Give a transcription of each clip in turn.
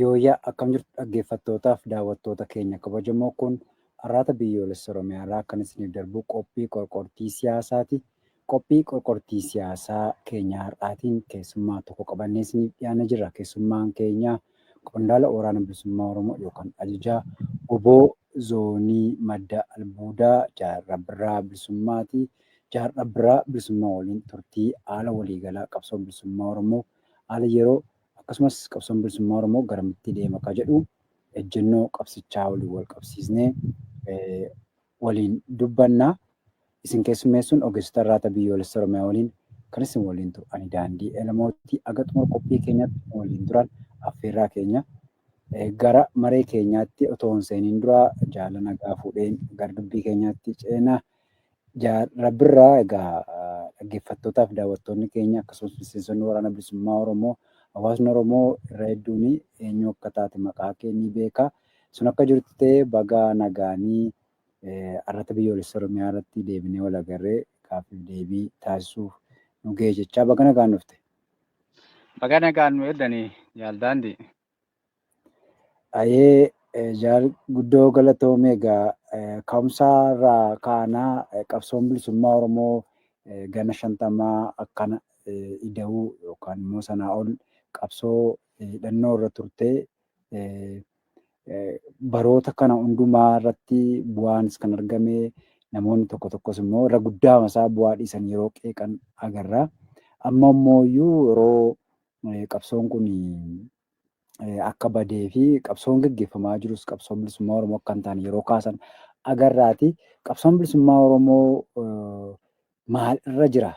Yooyaa akkam jirtu dhaggeeffattootaaf daawwattoota keenya kabajamoo kun arraata biyyoolessa Oromiyaa irraa kan isiniif darbu qophii qorqortii siyaasaati. Qophii qorqortii siyaasaa keenya har'aatiin keessummaa tokko qabannee isiniif dhiyaannee jirra. Keessummaan keenya qondaala waraana bilisummaa Oromoo yookaan ajajaa oboo zoonii madda albuudaa Jaal Rabbiraa Bilisummaati. Jaal Rabbiraa Bilisummaa waliin turtii haala waliigalaa qabsoo bilisummaa Oromoo haala yeroo akkasumas qabsoon bilisummaa Oromoo garamitti deema akka jedhu ejjennoo qabsichaa waliin wal qabsiisnee waliin dubbanna. Isin keessummeessuun ogeessota arraata biyyoolessa Oromiyaa waliin kan isin waliin turu ani daandii Elamooti aga xumura qophii keenyatti waliin turan affeerraa keenya gara maree keenyaatti otoo hin seeniin dura jaala nagaa fuudheen gara dubbii keenyaatti ceena. Jaal Rabbiraa egaa dhaggeeffattootaaf daawwattoonni keenya akkasumas miseensonni waraana bilisummaa Oromoo hawaasni Oromoo irra hedduun eenyu akka taate maqaa kee ni beeka. Sun akka jirtu ta'ee baga nagaanii arraata biyyoolessa Oromiyaa irratti deebinee wal agarree gaaffiif deebii taasisuuf nu ga'e jechaa baga nagaan dhufte. Baga nagaan nu eddanii Jaal Daandii. Ayee jaal guddoo galatoomee egaa ka'umsaarraa kaanaa qabsoon bilisummaa Oromoo gana 50 akkana ida'uu yookaan immoo sanaa ol qabsoo hidhannoo irra turtee baroota kana hundumaa irratti bu'aanis kan argame namoonni tokko tokkos immoo irra guddaa isaa bu'aa dhiisan yeroo qeeqan agarra. Amma immoo yeroo qabsoon kun akka badee fi qabsoon gaggeeffamaa jirus qabsoon bilisummaa Oromoo akka hin taane yeroo kaasan agarraati. Qabsoon bilisummaa Oromoo maal irra jira?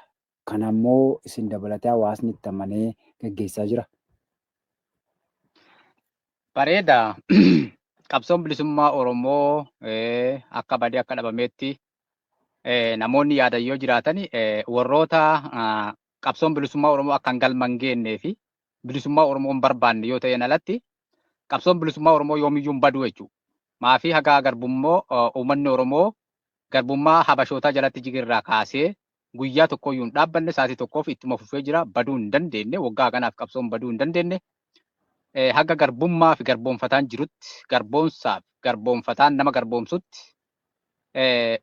Kana immoo isin dabalatee hawaasni itti amanee gaggeessaa jira. Bareeda. Qabsoon bilisummaa Oromoo akka badee akka dhabameetti namoonni yaadan yoo jiraatan warroota qabsoon bilisummaa Oromoo akka hin galman geennee fi bilisummaa Oromoo hin barbaanne yoo ta'an alatti qabsoon bilisummaa Oromoo yoomiyyuu hin badu jechuudha. Maafii hagaa garbummoo uummanni Oromoo garbummaa habashootaa jalatti jigirraa kaasee guyyaa tokkoyyuu hin dhaabbanne sa'aatii tokkoof ittuma fufee jira baduu hin dandeenye waggaa kanaaf qabsoon baduu hin dandeenye. Haga garbummaa fi garboonfataan jirutti garboonsaaf garboonfataan nama garboomsutti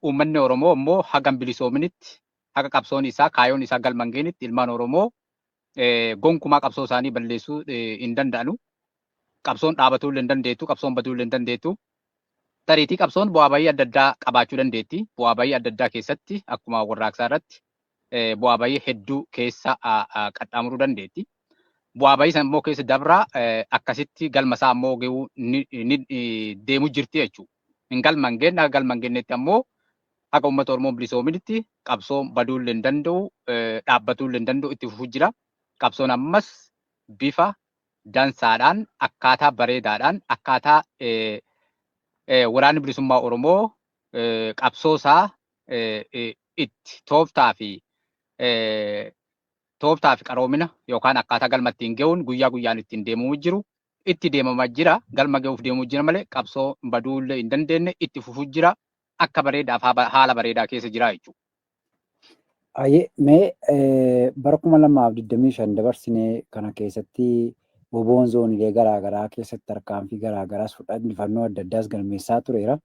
uummanni Oromoo immoo hagam bilisoominitti haga qabsoon isaa kaayoon isaa galman geenitti ilmaan Oromoo gonkumaa qabsoo isaanii balleessuu hin danda'anu. Qabsoon dhaabatuu hin dandeettu, qabsoon baduu hin dandeettu. Tariitii qabsoon bu'aa bayii adda addaa qabaachuu dandeetti. Bu'aa bayii adda addaa keessatti akkuma warraaqsaa irratti bu'aa bayii hedduu keessa qaxxaamuruu dandeetti. Bu'aa bayii sana immoo keessa dabraa akkasitti galma isaa immoo gahuu ni deemu jirti jechuudha. Hin galman geenye haga galman geenyetti ammoo haga uummata Oromoo bilisoominitti qabsoon baduu hin danda'u, dhaabbatuu hin danda'u itti fufuu jira. Qabsoon ammas bifa dansaadhaan akkaataa bareedaadhaan akkaataa waraanni bilisummaa Oromoo qabsoo isaa itti tooftaa fi qaroomina yookaan akkaataa galma ittiin gahuun guyyaa guyyaan ittiin deemuu jiru itti deemamaa jira. Galma gahuuf deemuu jira malee qabsoo baduullee hin dandeenye itti fufuu jira. Akka bareedaaf haala bareedaa keessa jira jechuudha. Mee bara 2025 dabarsinee kana keessatti boboon zooniilee garaagaraa keessatti tarkaanfii garaagaraas fudhannifannoo adda addaas galmeessaa tureera.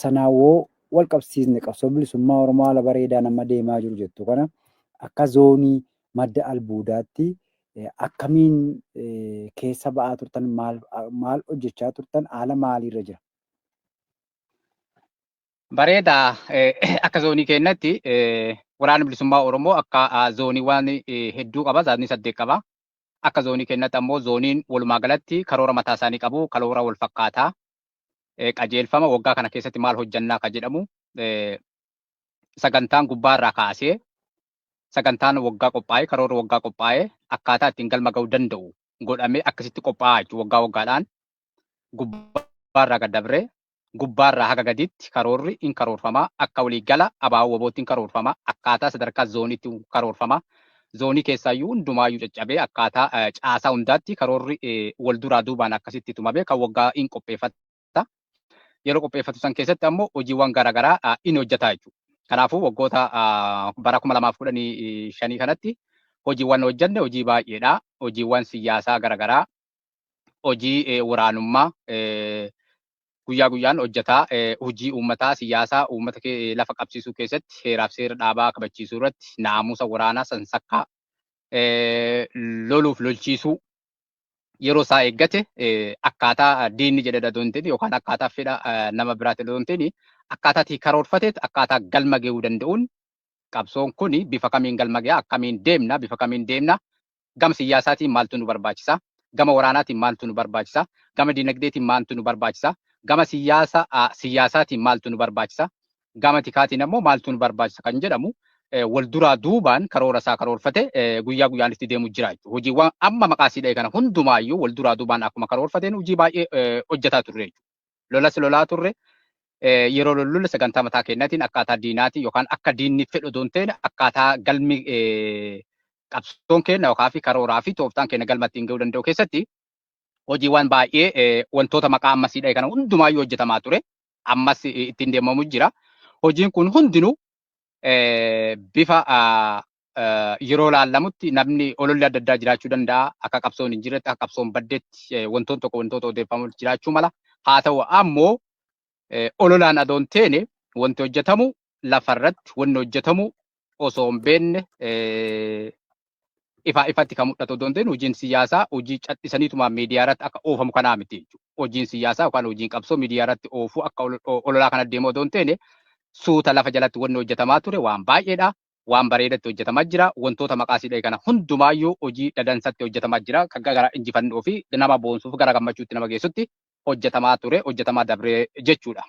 Sanaawwoo wal qabsiisne qabsoo bilisummaa Oromoo haala bareedaa nama deemaa jiru jettu kana akka zoonii madda albuudaatti akkamiin keessa ba'aa turtan maal hojjechaa turtan haala maaliirra jira? Bareedaa akka zoonii keenyatti waraana bilisummaa Oromoo akka zooniiwwan hedduu qaba. Zoonii 8 qaba. Akka zoonii keenyatti ammoo zooniin walumaa galatti karoora mataa isaanii qabu. Karoora wal fakkaataa. Qajeelfama waggaa kana keessatti maal hojjannaa kan jedhamu sagantaan gubbaarraa kaasee sagantaan waggaa qophaa'ee karoora waggaa qophaa'ee akkaataa ittiin galma gahuu danda'u godhamee akkasitti qophaa'aa jechuudha. Waggaa waggaadhaan gubbaarraa gad dabree gubbaarraa haga gaditti karoorri in karoorfama. Akka waliigala abaaboo wabootiin karoorfama. Akkaataa sadarkaa zooniitti karoorfama. Zoonii keessaayyuu hundumaayyuu caccabee akkaataa caasaa hundaatti karoorri wal duraa duubaan akkasitti tumamee kan waggaa in qopheeffata. Yeroo qopheeffatu san keessatti ammoo hojiiwwan garaagaraa in hojjeta jechuudha. Kanaafuu waggoota bara 2015 kanatti hojiiwwan hojjenne hojii baay'eedha. Hojiiwwan siyaasaa garaagaraa, hojii waraanummaa guyyaa guyyaan hojjetaa, hojii uummataa siyaasaa uummata lafa qabsiisuu keessatti heeraaf seera dhaabaa kabachiisuu irratti naamusa waraanaa sansakkaa loluuf lolchiisuu yeroo isaa eeggate akkaataa diinni jedhe dhadhoonteen yookaan akkaataa fedha nama biraatti dhadhoonteen akkaataa karoorfateet akkaataa galma gahuu danda'uun qabsoon kun bifa kamiin galma gahaa akkamiin deemna bifa kamiin deemna gama siyaasaatiin maaltu nu barbaachisa gama waraanaatiin maaltu nu barbaachisa gama dinagdeetiin maaltu nu barbaachisa gama siyaasaatiin maaltu nu barbaachisa gama tikaatiin ammoo maaltu nu barbaachisa kan jedhamu wal duraa duubaan karoora isaa karoorfate guyyaa guyyaan itti deemu jira jechuudha. Hojiiwwan amma maqaa siidhee kana hundumaayyuu wal duraa duubaan akkuma karoorfateen hojii baay'ee hojjetaa turre jechuudha. Lolas lolaa turre yeroo lollulle sagantaa mataa keenyaatiin akkaataa diinaatiin yookaan akka diinni fedhu odoon ta'e akkaataa galmi qabsoon keenya yookaan karooraa fi tooftaan keenya galma ittiin gahuu danda'u keessatti hojiiwwan baay'ee wantoota maqaa amma siidhee kana hundumaayyuu hojjetamaa ture. Ammas ittiin deemamu jira. Hojiin kun hundinuu bifa yeroo laallamutti namni ololli adda addaa jiraachuu danda'a. Akka qabsoon hin jirretti akka qabsoon baddeetti wantoonni tokko wantoota odeeffamu jiraachuu mala. Haa ta'u ammoo ololaan adoon teene wanti hojjetamu lafarratti wanni hojjetamu osoo hin beekne ifatti kan mul'atu odoon teene hojiin siyaasaa hojii cadhisaniituma miidiyaa irratti akka oofamu kanaa miti jechuudha. Hojiin siyaasaa yookaan hojiin qabsoo miidiyaa irratti oofuu akka ololaa kana deemu odoon teene suuta lafa jalatti wanni hojjetamaa ture waan baay'eedha. Waan bareedatti hojjetamaa jira. Wantoota maqaa siidhee kana hundumaayyuu hojii dadansatti hojjetamaa jira. Kan gara injifannoo fi nama boonsuuf gara gammachuutti nama geessutti hojjetamaa ture, hojjetamaa dabree jechuudha.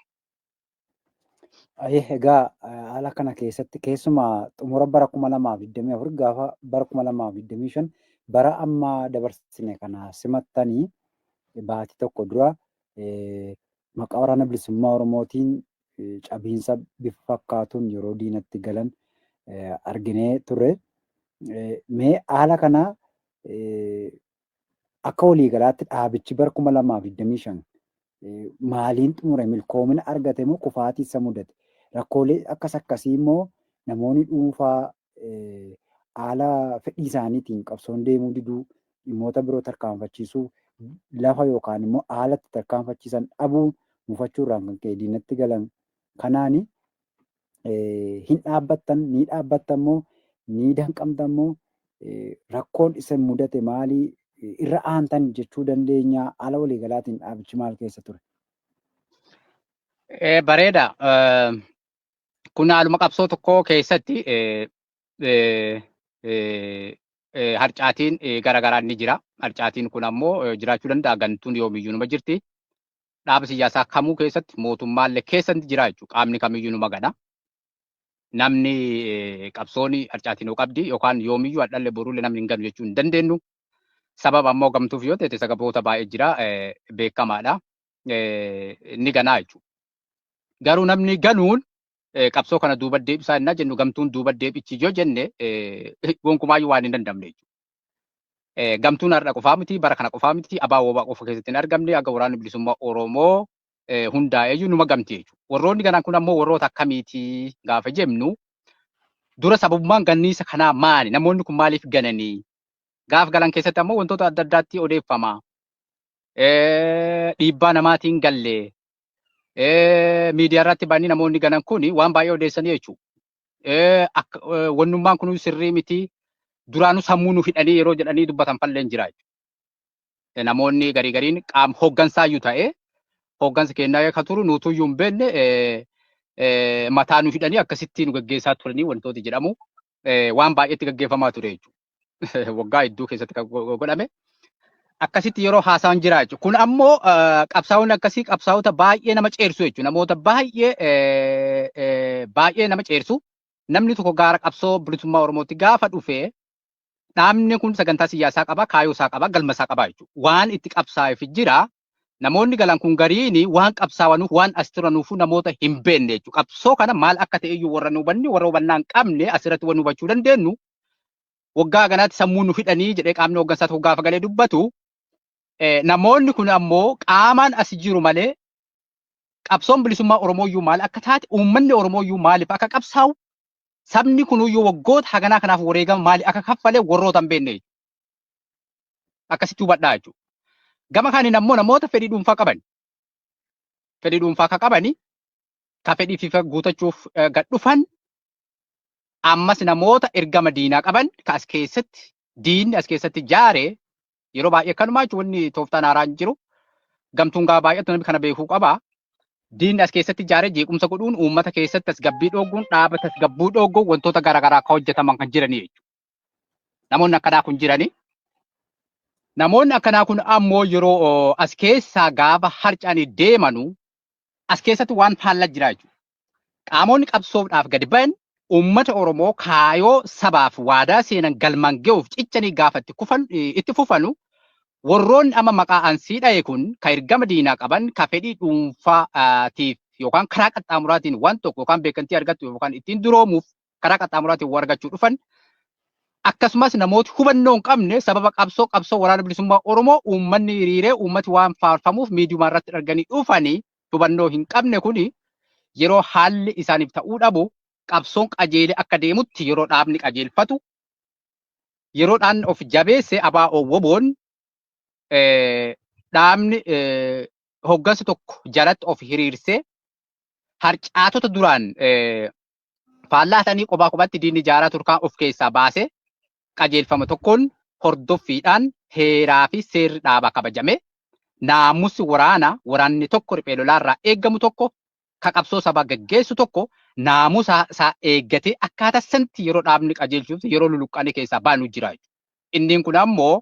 Egaa haala kana keessatti keessumaa xumura bara 2024 gaafa bara 2025 bara ammaa dabarsine kana simattanii baatii tokko dura maqaa waraana bilisummaa Oromootiin cabiinsa bifa fakkaatuun yeroo diinatti galan arginee turre. Mee haala kana akka waliigalaatti dhaabichi bara 2025 maaliin xumure milkoomina argate moo kufaatii isa mudate? Rakkoolee akkas akkasii immoo namoonni dhuunfaa haala fedhii isaaniitiin qabsoon deemuu diduu dhimmoota biroo tarkaanfachiisuu lafa yookaan immoo haala itti tarkaanfachiisan dhabuu muufachuurraan kan ka'e diinatti galan kanaani hin dhaabbattan ni dhaabbattan moo ni danqamtan moo rakkoon isa mudate maalii irra aantan jechuu dandeenya haala waliigalaatiin dhaabichi maal keessa ture? Bareeda. Kun haaluma qabsoo tokko keessatti harcaatiin garagaraan ni jira. Harcaatiin kun ammoo jiraachuu danda'a. Gantuun yoomiyyuu numa jirti. Dhaaba siyaasaa kamuu keessatti mootummaallee keessatti jira jechuudha. Qaamni kamiyyuu numa gana. Namni qabsoon harcaatiin yoo qabdi yookaan yoomiyyuu hadhallee boruullee namni hin ganu jechuu hin dandeenyu. Sababa ammoo gamtuuf yoo ta'e sababoota baay'ee jira beekamaadha. Ni ganaa jechuudha. Garuu namni ganuun qabsoo kana duuba deebisaa innaa jennu gamtuun duuba deebichi yoo jenne gonkumaayyuu waan hin dandamne jechuudha. gamtuun har'a qofaa miti bara kana qofaa miti abaaboo qofa keessatti hin argamne aga waraanni bilisummaa Oromoo hundaa'ee jiru numa gamti jechuudha. Warroonni ganaan kun ammoo warroota akkamiiti gaafa jennu dura sababummaan ganniisa kanaa maali? Namoonni kun maaliif gananii? Gaaf galan keessatti ammoo wantoota adda addaatti odeeffama. Dhiibbaa namaatiin galle. Miidiyaa irratti ba'anii namoonni ganan kun waan baay'ee odeessanii jechuudha. Wannummaan kun sirrii miti. Duraanuu sammuu nu hidhanii yeroo jedhanii dubbatan falleen jira jechuudha. Namoonni garii gariin qaama hooggansaayyuu ta'ee hooggansa kennaa akka turu nuutuyyuu hin beekne mataa nu hidhanii akkasitti nu gaggeessaa turanii wantooti jedhamu waan baay'eetti gaggeeffamaa ture jechuudha. Waggaa hedduu keessatti kan godhame. Akkasitti yeroo haasaan jira jechuudha. Kun ammoo qabsaa'onni akkasii qabsaa'ota baay'ee nama ceersu jechuudha. Namoota baay'ee nama ceersu. Namni tokko gaara qabsoo bilisummaa Oromootti gaafa dhufee dhaabni kun sagantaa siyaasaa qaba, kaayyoo isaa qaba, galma isaa qaba jechuudha. Waan itti qabsaa'eef jira. Namoonni galan kun gariin waan qabsaa'anuuf waan as turanuuf namoota hin beekne jechuudha. Qabsoo kana maal akka ta'e iyyuu warra nu hubanne warra hubannaa hin qabne asirratti waan hubachuu dandeenyu waggaa ganaatti sammuu nu hidhanii jedhee qaamni hooggansaa tokko gaafa galee dubbatu namoonni kun ammoo qaamaan as jiru malee qabsoon bilisummaa Oromooyyuu maal akka taate uummanni Oromooyyuu maaliif akka qabsaa'u sabni kunuyyuu waggoota haganaa kanaaf wareegama maali akka kaffalee warroota hin beekne akkasitti hubadhaa jechuudha. Gama kaaniin ammoo namoota fedhii dhuunfaa qaban. Fedhii dhuunfaa akka qabani ka fedhii fi guutachuuf gad dhufan ammas namoota ergama diinaa qaban ka as keessatti diinni as keessatti jaare yeroo baay'ee kanumaa jechuun wanni tooftaan haaraan jiru gamtuun gaa baay'atu namni kana beekuu qaba. Diinni as keessatti jaaree jeequmsa godhuun uummata keessatti tasgabbii dhooguun dhaaba tasgabbuu dhooguun wantoota garaagaraa akka hojjetaman kan jiranii jechuudha. Namoonni akkanaa kun jiranii. Namoonni akkanaa kun ammoo yeroo as keessaa gaafa harcanii deemanu as keessatti waan faallaa jira jechuudha. Qaamonni qabsoodhaaf gadi ba'an uummata Oromoo kaayoo sabaaf waadaa seenan galmaan ga'uuf cichanii gaafa itti fufanu warroonni amma maqaa ansii dhaye kun ka ergama diinaa qaban ka fedhii dhuunfaatiif yookaan karaa qaxxaamuraatiin waan tokko yookaan beekamtii argatu yookaan ittiin duroomuuf karaa qaxxaamuraatiin waa argachuu dhufan akkasumas namooti hubannoo hin qabne sababa qabsoo waraana bilisummaa Oromoo uummanni hiriiree uummati waan faarfamuuf miidiyumaa irratti arganii dhufanii hubannoo hin qabne kuni yeroo haalli isaaniif ta'uu dhabu qabsoon qajeelee akka deemutti yeroo dhaabni qajeelfatu yeroo dhaan of jabeesse abaa'oo woboon dhaabni hooggansa tokko jalatti of hiriirsee harcaatota duraan faallaatanii kophaa kophaatti diinni ijaaraa turkaan of keessaa baase qajeelfama tokkoon hordoffiidhaan heeraa fi seerri dhaabaa kabajame naamusi waraanni tokko riphee lolaarraa eeggamu tokko ka qabsoo sabaa gaggeessu tokko naamusa isaa eeggatee akkaataa sanatti yeroo dhaabni qajeelchuuf yeroo luluqqanii keessaa baanu jira. Inni kun ammoo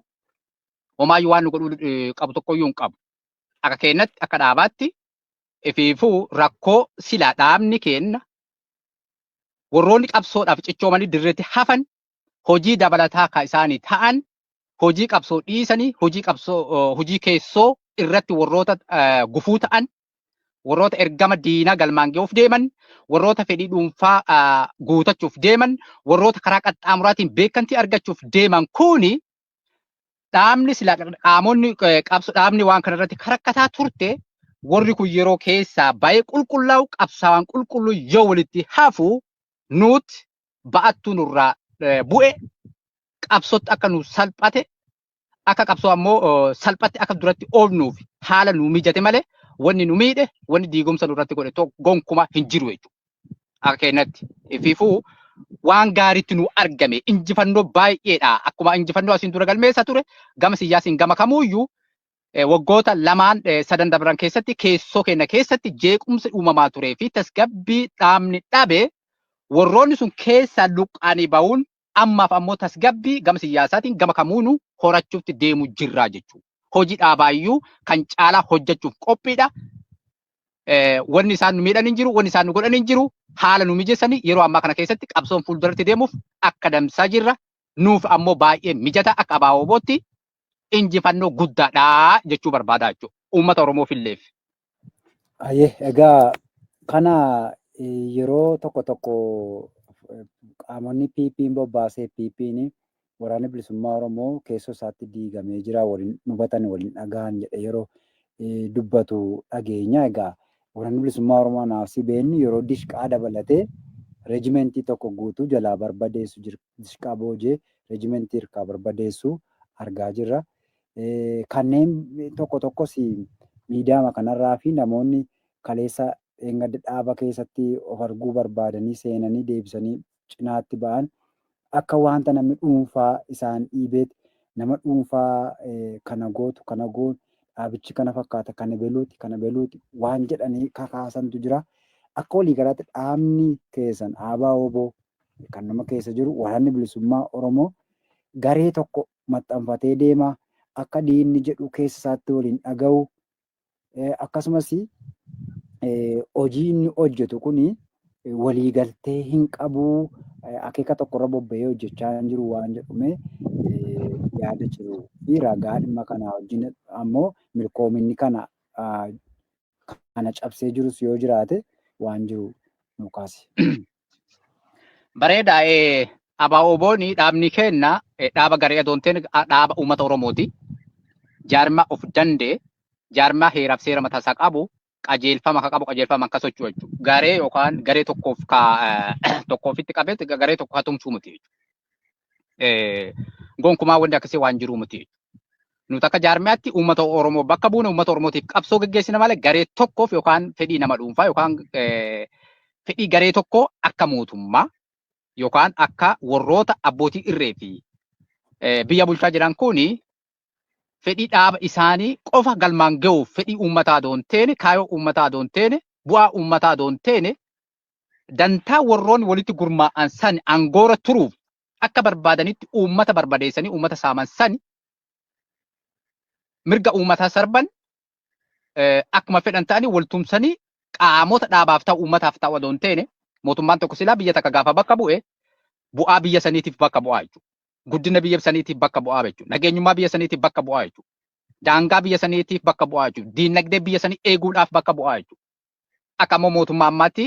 homaayyuu waan nu godhuu qabu tokkoyyuu hin qabu. Akka keenyatti akka dhaabaatti ifiifuu rakkoo silaa dhaabni kenna warroonni qabsoodhaaf cichoomanii dirreetti hafan hojii dabalataa ka isaanii ta'an hojii qabsoo dhiisanii hojii keessoo irratti warroota gufuu ta'an warroota ergama diinaa galmaan ga'uuf deeman warroota fedhii dhuunfaa guutachuuf deeman warroota karaa qaxxaamuraatiin beekamtii argachuuf deeman kuni dhaabni sila qaamonni dhaabni waan kana irratti karakkataa turte warri kun yeroo keessaa baay'ee qulqullaa'u qabsaawaan qulqulluu yoo walitti hafu nuti ba'attuu nurraa bu'e qabsootti akka nu salphate akka qabsoo ammoo salphatti akka duratti oolnuuf haala nu mijate malee wanni nu miidhe wanni diigumsa nurratti godhe gonkuma hin jiru jechuudha. Akka keenyatti ifiifuu waan gaariitti nu argame injifannoo baay'eedha. Akkuma injifannoo asiin dura galmeessa ture gama siyaasiin gama kamuuyyuu waggoota lamaan sadan dabran keessatti keessoo keenya keessatti jeequmsa uumamaa turee fi tasgabbii dhaabni dhabe warroonni sun keessaa luqqaanii ba'uun ammaaf ammoo tasgabbii gama siyaasaatiin gama kamuunu horachuutti deemu jirraa jechuudha. Hojii dhaabaayyuu kan caalaa hojjechuuf qophiidha. Wanni isaan nu miidhan hin jiru, wanni isaan nu godhan hin jiru, haala nu mijeessanii yeroo ammaa kana keessatti qabsoon fuulduratti deemuuf akka damsaa jirra. Nuuf ammoo baay'ee mijata akka abaabootti injifannoo guddaadha jechuu barbaada jechuudha. Uummata Oromoof illeef. Egaa kana yeroo tokko qaamonni PP'n bobbaasee PP'n waraanni bilisummaa Oromoo keessoo isaatti diigamee jira waliin hubatan waliin dhagahan jedhe yeroo dubbatu dhageenya. Egaa waraanni bilisummaa Oromoo naafsi beenni yeroo dishqaa dabalatee reejimentii tokko guutuu jalaa barbadeessu dishqaa boojee reejimentii hirkaa barbadeessu argaa jirra. Kanneen tokko tokkos miidiyaa kanarraa fi namoonni kaleessa dhaaba keessatti of arguu barbaadanii seenanii deebisanii cinaatti ba'an akka wanta namni dhuunfaa isaan dhiibeeti nama dhuunfaa kana gootu kana goon dhaabichi kana fakkaata kana beluuti waan jedhanii kakaasantu jira. Akka waliigalaatti dhaabni keessan ABO kan nama keessa jiru waraanni bilisummaa Oromoo garee tokko maxxanfatee deema akka diinni jedhu keessa isaatti waliin dhaga'u akkasumas hojii inni hojjetu kuni waliigaltee hin qabu akeeka tokkorra bobba'ee hojjechaa hin jiru waan jedhume yaada jiru fi ragaa dhimma kanaa wajjin ammoo milkoominni kana cabsee jirus yoo jiraate waan jiru nu kaase. Bareeda ABO'n dhaabni kenna dhaaba garee adoonteen dhaaba uummata Oromooti. Jaarmaa of dandee jaarmaa heeraaf seera mataasaa qabu qajeelfama qabu qajeelfama akka socho'u jechuudha. Garee yookaan garee tokkoofitti qabeetti garee tokko hatumsuu miti jechuudha. Gonkumaa wanti akkasii waan jiru miti jechuudha. Nuti akka jaarmiyaatti uummata Oromoo bakka buune uummata Oromootiif qabsoo gaggeessina malee garee tokkoof yookaan fedhii nama dhuunfaa yookaan fedhii garee tokkoo akka mootummaa yookaan akka warroota abbootii irree fi biyya bulchaa jiran kuni fedhii dhaaba isaanii qofa galmaan ga'uuf fedhii uummataa doon teene kaayoo uummataa doon teene bu'aa uummataa doon teene dantaa warroonni walitti gurmaa'an san aangoora turuuf akka barbaadanitti uummata barbadeessanii uummata saaman sani mirga uummataa sarban akkuma fedhan ta'anii waltumsanii qaamota dhaabaaf ta'u uummataaf ta'u doon teene mootummaan tokko silaa biyya takka gaafa bakka bu'e bu'aa biyya saniitiif bakka bu'aa jechuudha. Guddina biyya saniitiif bakka bu'aa jechuudha. Nageenyummaa biyya saniitiif bakka bu'aa jechuudha. Daangaa biyya saniitiif bakka bu'aa jechuudha. Diinagdee biyya sanii eeguudhaaf bakka bu'aa jechuudha. Akka ammoo mootummaa ammaatti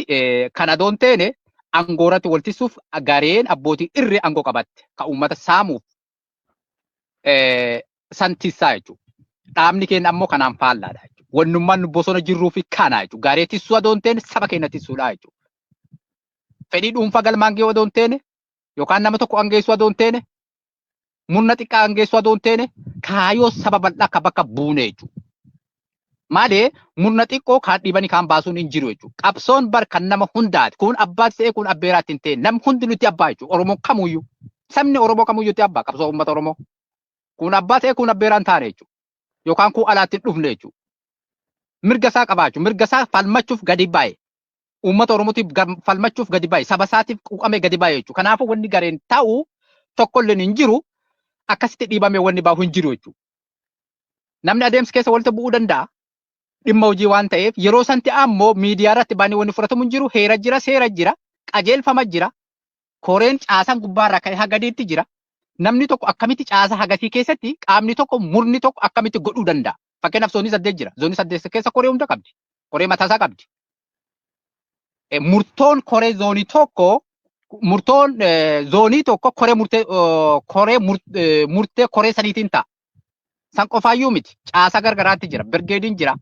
kana doon teene aangooratti waltisuuf gareen abbootii irree aangoo qabatte ka uummata saamuuf santiisaa jechuudha. Dhaabni keenya ammoo kanaan faallaadha jechuudha. Wannummaan bosona jirruu fi kana jechuudha. Garee tissuu adoon teene saba keenya tissuudha jechuudha. Fedhii dhuunfaa galmaan ga'uu adoon teene yookaan nama tokko angeessuu adoon teene murna xiqqaa angeessuu adoon teene kaayoo saba bal'aa akka bakka buune jechuudha. Malee murna xiqqoo kaan dhiibanii kaan baasuun hin jiru jechuudha. Qabsoon bar kan nama hundaati. Kun abbaatti ta'ee kun abbeeraatti hin ta'e namni hundi nuti abbaa jechuudha. Oromoon kamuyyuu sabni Oromoo kamuyyuutti abbaa qabsoo uummata Oromoo. Kun abbaa ta'ee kun abbeeraan taane jechuudha. Yookaan kun alaatti hin dhufne jechuudha. Mirga isaa qabaachuu mirga isaa falmachuuf gadi baay'e. Uummata Oromootiif falmachuuf gadi baay'e. Saba isaatiif quuqamee gadi baay'e jechuudha. Kanaafuu wanni gareen ta'u tokkollee hin jiru. Akkasitti dhiibamee wanni baahu hin jiru jechuudha. Namni adeemsa keessa walitti bu'uu danda'a. Dhimma hojii waan ta'eef yeroo santi ammoo miidiyaa irratti baanii wanni fudhatamu hin jiru. Heera jira, seera jira, qajeelfama jira. Koreen caasaan gubbaarraa ka'ee hagadiitti jira. Namni tokko akkamitti caasaa hagasii keessatti qaamni tokko murni tokko akkamitti godhuu danda'a. Fakkeenyaaf zoonii 8 jira. Zoonii 8 keessa koree hunda qabdi. Koree mataasaa qabdi. Murtoon koree zoonii tokko murtoon zoonii tokko koree murtee koree saniitiin ta'a. San qofaayyuu miti. Caasaa gargaraatti jira. Birgeediin jira.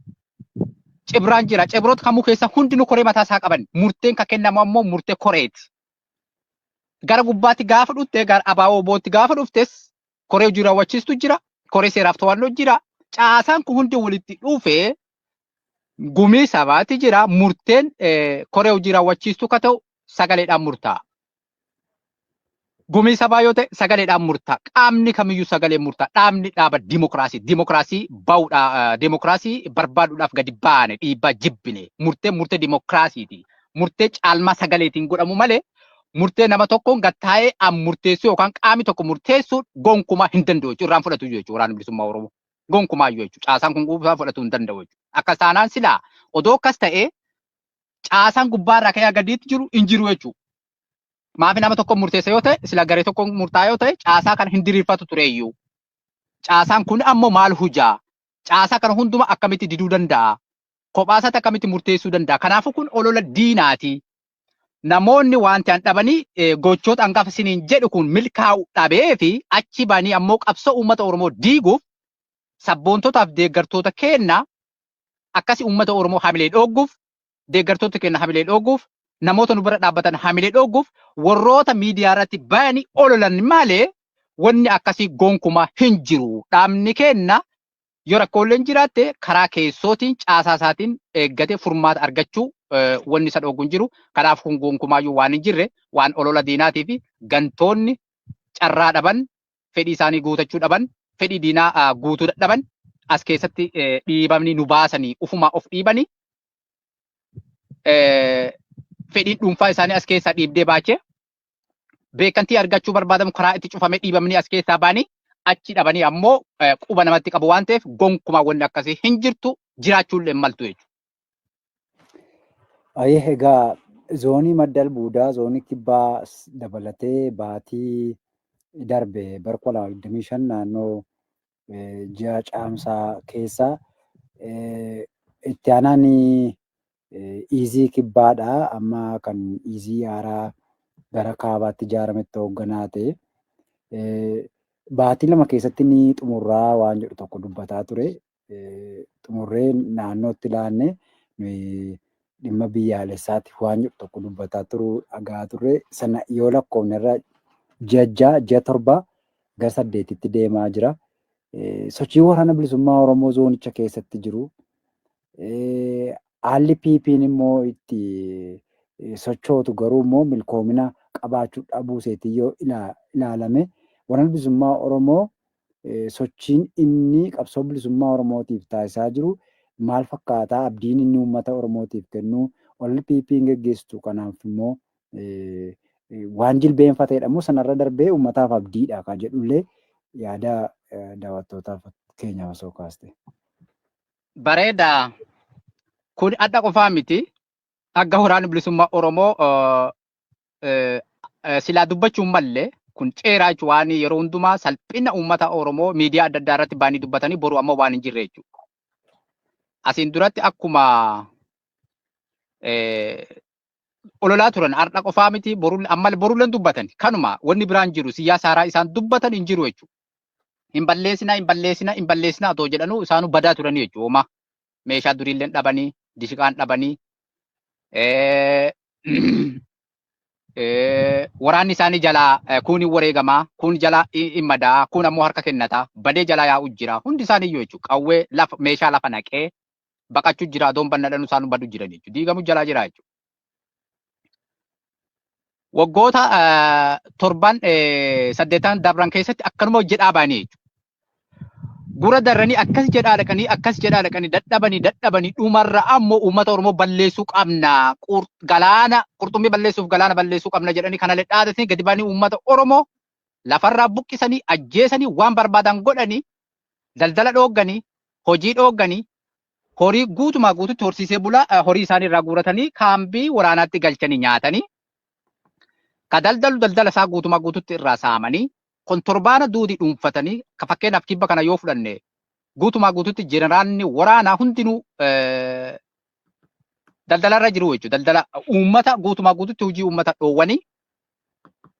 Cibraan jira. Cibroota kamuu keessa hundinuu koree mataasaa qaban. Murteen kan kennamu ammoo murtee koreeti. Gara gubbaatti gaafa dhufte gara ABO'tti gaafa dhuftes koree hojii raawwachiistu jira. Koree seeraaf to'annoo jira. Caasaan kun hundi walitti dhufee gumii sabaatti jira. Murteen koree hojii raawwachiistu ka ta'u sagaleedhaan murtaa'a. Gumii sabaa yoo ta'e sagaleedhaan murtaa'a. Qaamni kamiyyuu sagalee murtaa'a. Dhaabni dhaaba dimokiraasii. Dimokiraasii bahuudha. Dimokiraasii barbaaduudhaaf gadi baane dhiibbaa jibbine. Murtee dimokiraasiiti. Murtee caalmaa sagaleetiin godhamu malee murtee nama tokkoon gattaa'ee murteessuu yookaan qaamni tokko murteessuu gonkumaa hin danda'u jechuudha. Irraan fudhatu jechuudha waraana bilisummaa Oromoo. Gonkumaayyuu jechuudha. Caasaan kun gubbaa fudhatuu hin danda'u jechuudha. Akka saanaan silaa odoo akkas ta'ee caasaan gubbaarraa ka'ee gadiitti jiru hin jiru jechuudha. Maafi nama tokko murteessa yoo ta'e sila garee tokko murtaa'e yoo ta'e caasaa kana hin diriirfatu tureeyyuu. Caasaan kun ammoo maal hujaa? Caasaa kana hunduma akkamitti diduu danda'a? Kophaasaatti akkamitti murteessuu danda'a? Kanaafuu kun olola diinaati. namoonni waan ta'an dhabanii gochoota hangafa isiniin jedhu kun milkaa'u dhabee fi achi banii ammoo qabsoo uummata Oromoo diiguuf sabboontotaaf deeggartoota kenna akkasi uummata Oromoo hamilee dhoogguuf deeggartoota kenna hamilee dhoogguuf namoota nu bira dhaabbatan hamilee dhoogguuf warroota miidiyaa irratti bayanii ololan malee wanni akkasii gonkumaa hin jiru. Dhaabni kenna yoo rakkooleen jiraatte karaa keessootiin caasaa isaatiin eeggatee furmaata argachuu wanni isa dhoogu hin jiru. Kanaaf kun gonkumaayyuu waan hin jirre waan olola diinaatii fi gantoonni carraa dhaban fedhii isaanii guutachuu dhaban fedhii diinaa guutuu dadhaban as keessatti dhiibamni nu baasanii ufumaa of dhiibanii fedhiin dhuunfaa isaanii as keessaa dhiibdee baachee beekantii argachuu barbaadamu karaa itti cufamee dhiibamanii as keessaa baanii achi dhabanii ammoo quba namatti qabu waan ta'eef gonkumaa wanni akkasii hin jirtu jiraachuullee maltu jechuudha. Ayyee egaa zoonii madda albuudaa zoonii kibbaa dabalatee baatii darbe bara 2025 naannoo ji'a caamsaa keessa itti aanaan iizii kibbaadha amma kan iizii haaraa gara kaabaatti ijaarametti hoogganaa ta'e baatii lama keessatti ni xumurraa waan jedhu tokko dubbataa ture. Xumurree naannootti ilaanne dhimma biyyaalessaatiif waan jedhu tokko dubbataa turuu dhagaa turre sana yoo lakkoofne irra ji'a torba gara 8tti deemaa jira. Sochii waraana bilisummaa Oromoo zoonicha keessatti jiru. Haalli PP'n immoo itti sochootu garuu immoo milkoomina qabaachuu dhabuu isaatii yoo ilaalame waraana bilisummaa Oromoo sochiin inni qabsoo bilisummaa Oromootiif taasisaa jiru maal fakkaataa abdiin inni uummata Oromootiif kennu olli PP'n geggeessitu kanaaf immoo waan jilbeenfateedha immoo sanarra darbee uummataaf abdiidha kan jedhullee yaada daawwattootaaf keenyaaf osoo kaaste. Bareeda. Kun adda qofaa miti. Akka waraanni bilisummaa Oromoo silaa dubbachuun mallee kun ceeraa jechuun waan yeroo hundumaa salphina uummata Oromoo miidiyaa adda addaa irratti baanii dubbatanii boru amma waan hin jirre jechuudha. Asiin duratti akkuma ololaa turan har'a qofaa miti ammallee borulleen dubbatan kanuma wanni biraan jiru siyaasa haaraa isaan dubbatan hin jiru jechuudha. Hin balleessinaa otoo jedhanuu isaanuu badaa turanii jechuudha. Meeshaa duriillee dhabanii dishiqaan dhabanii waraanni isaanii jalaa kuuni wareegamaa kun jalaa hin madaa kun ammoo harka kennataa badee jalaa yaa'u jira hundi isaanii iyyuu jechuudha. Qawwee meeshaa lafa naqee baqachuu jira adoon bannadhanu isaanuu badu jiran jechuudha. Diigamu jalaa jira jechuudha. Waggoota 7-8 dabran keessatti akkanuma hojjedhaa baanii jechuudha. Gura darranii akkas jedhaa dhaqanii dadhabanii dhumarra ammoo uummata Oromoo balleessuu qabna. Galaana qurxummii balleessuuf galaana balleessuu qabna jedhanii kana dhaadatanii gadi ba'anii uummata Oromoo lafarraa buqqisanii ajjeesanii waan barbaadan godhanii daldala dhoogganii hojii dhoogganii horii guutumaa guututti horsiisee bulaa horii isaanii irraa guuratanii kaambii waraanaatti galchanii nyaatanii ka daldala isaa guutumaa guututti irraa saamanii kontorbaana duudii dhuunfatanii fakkeenyaaf kibba kana yoo fudhanne guutumaa guututti jeneraalni waraanaa hundinuu daldalarra jiru jechuudha. Daldala uummata guutumaa guututti hojii uummata dhoowwanii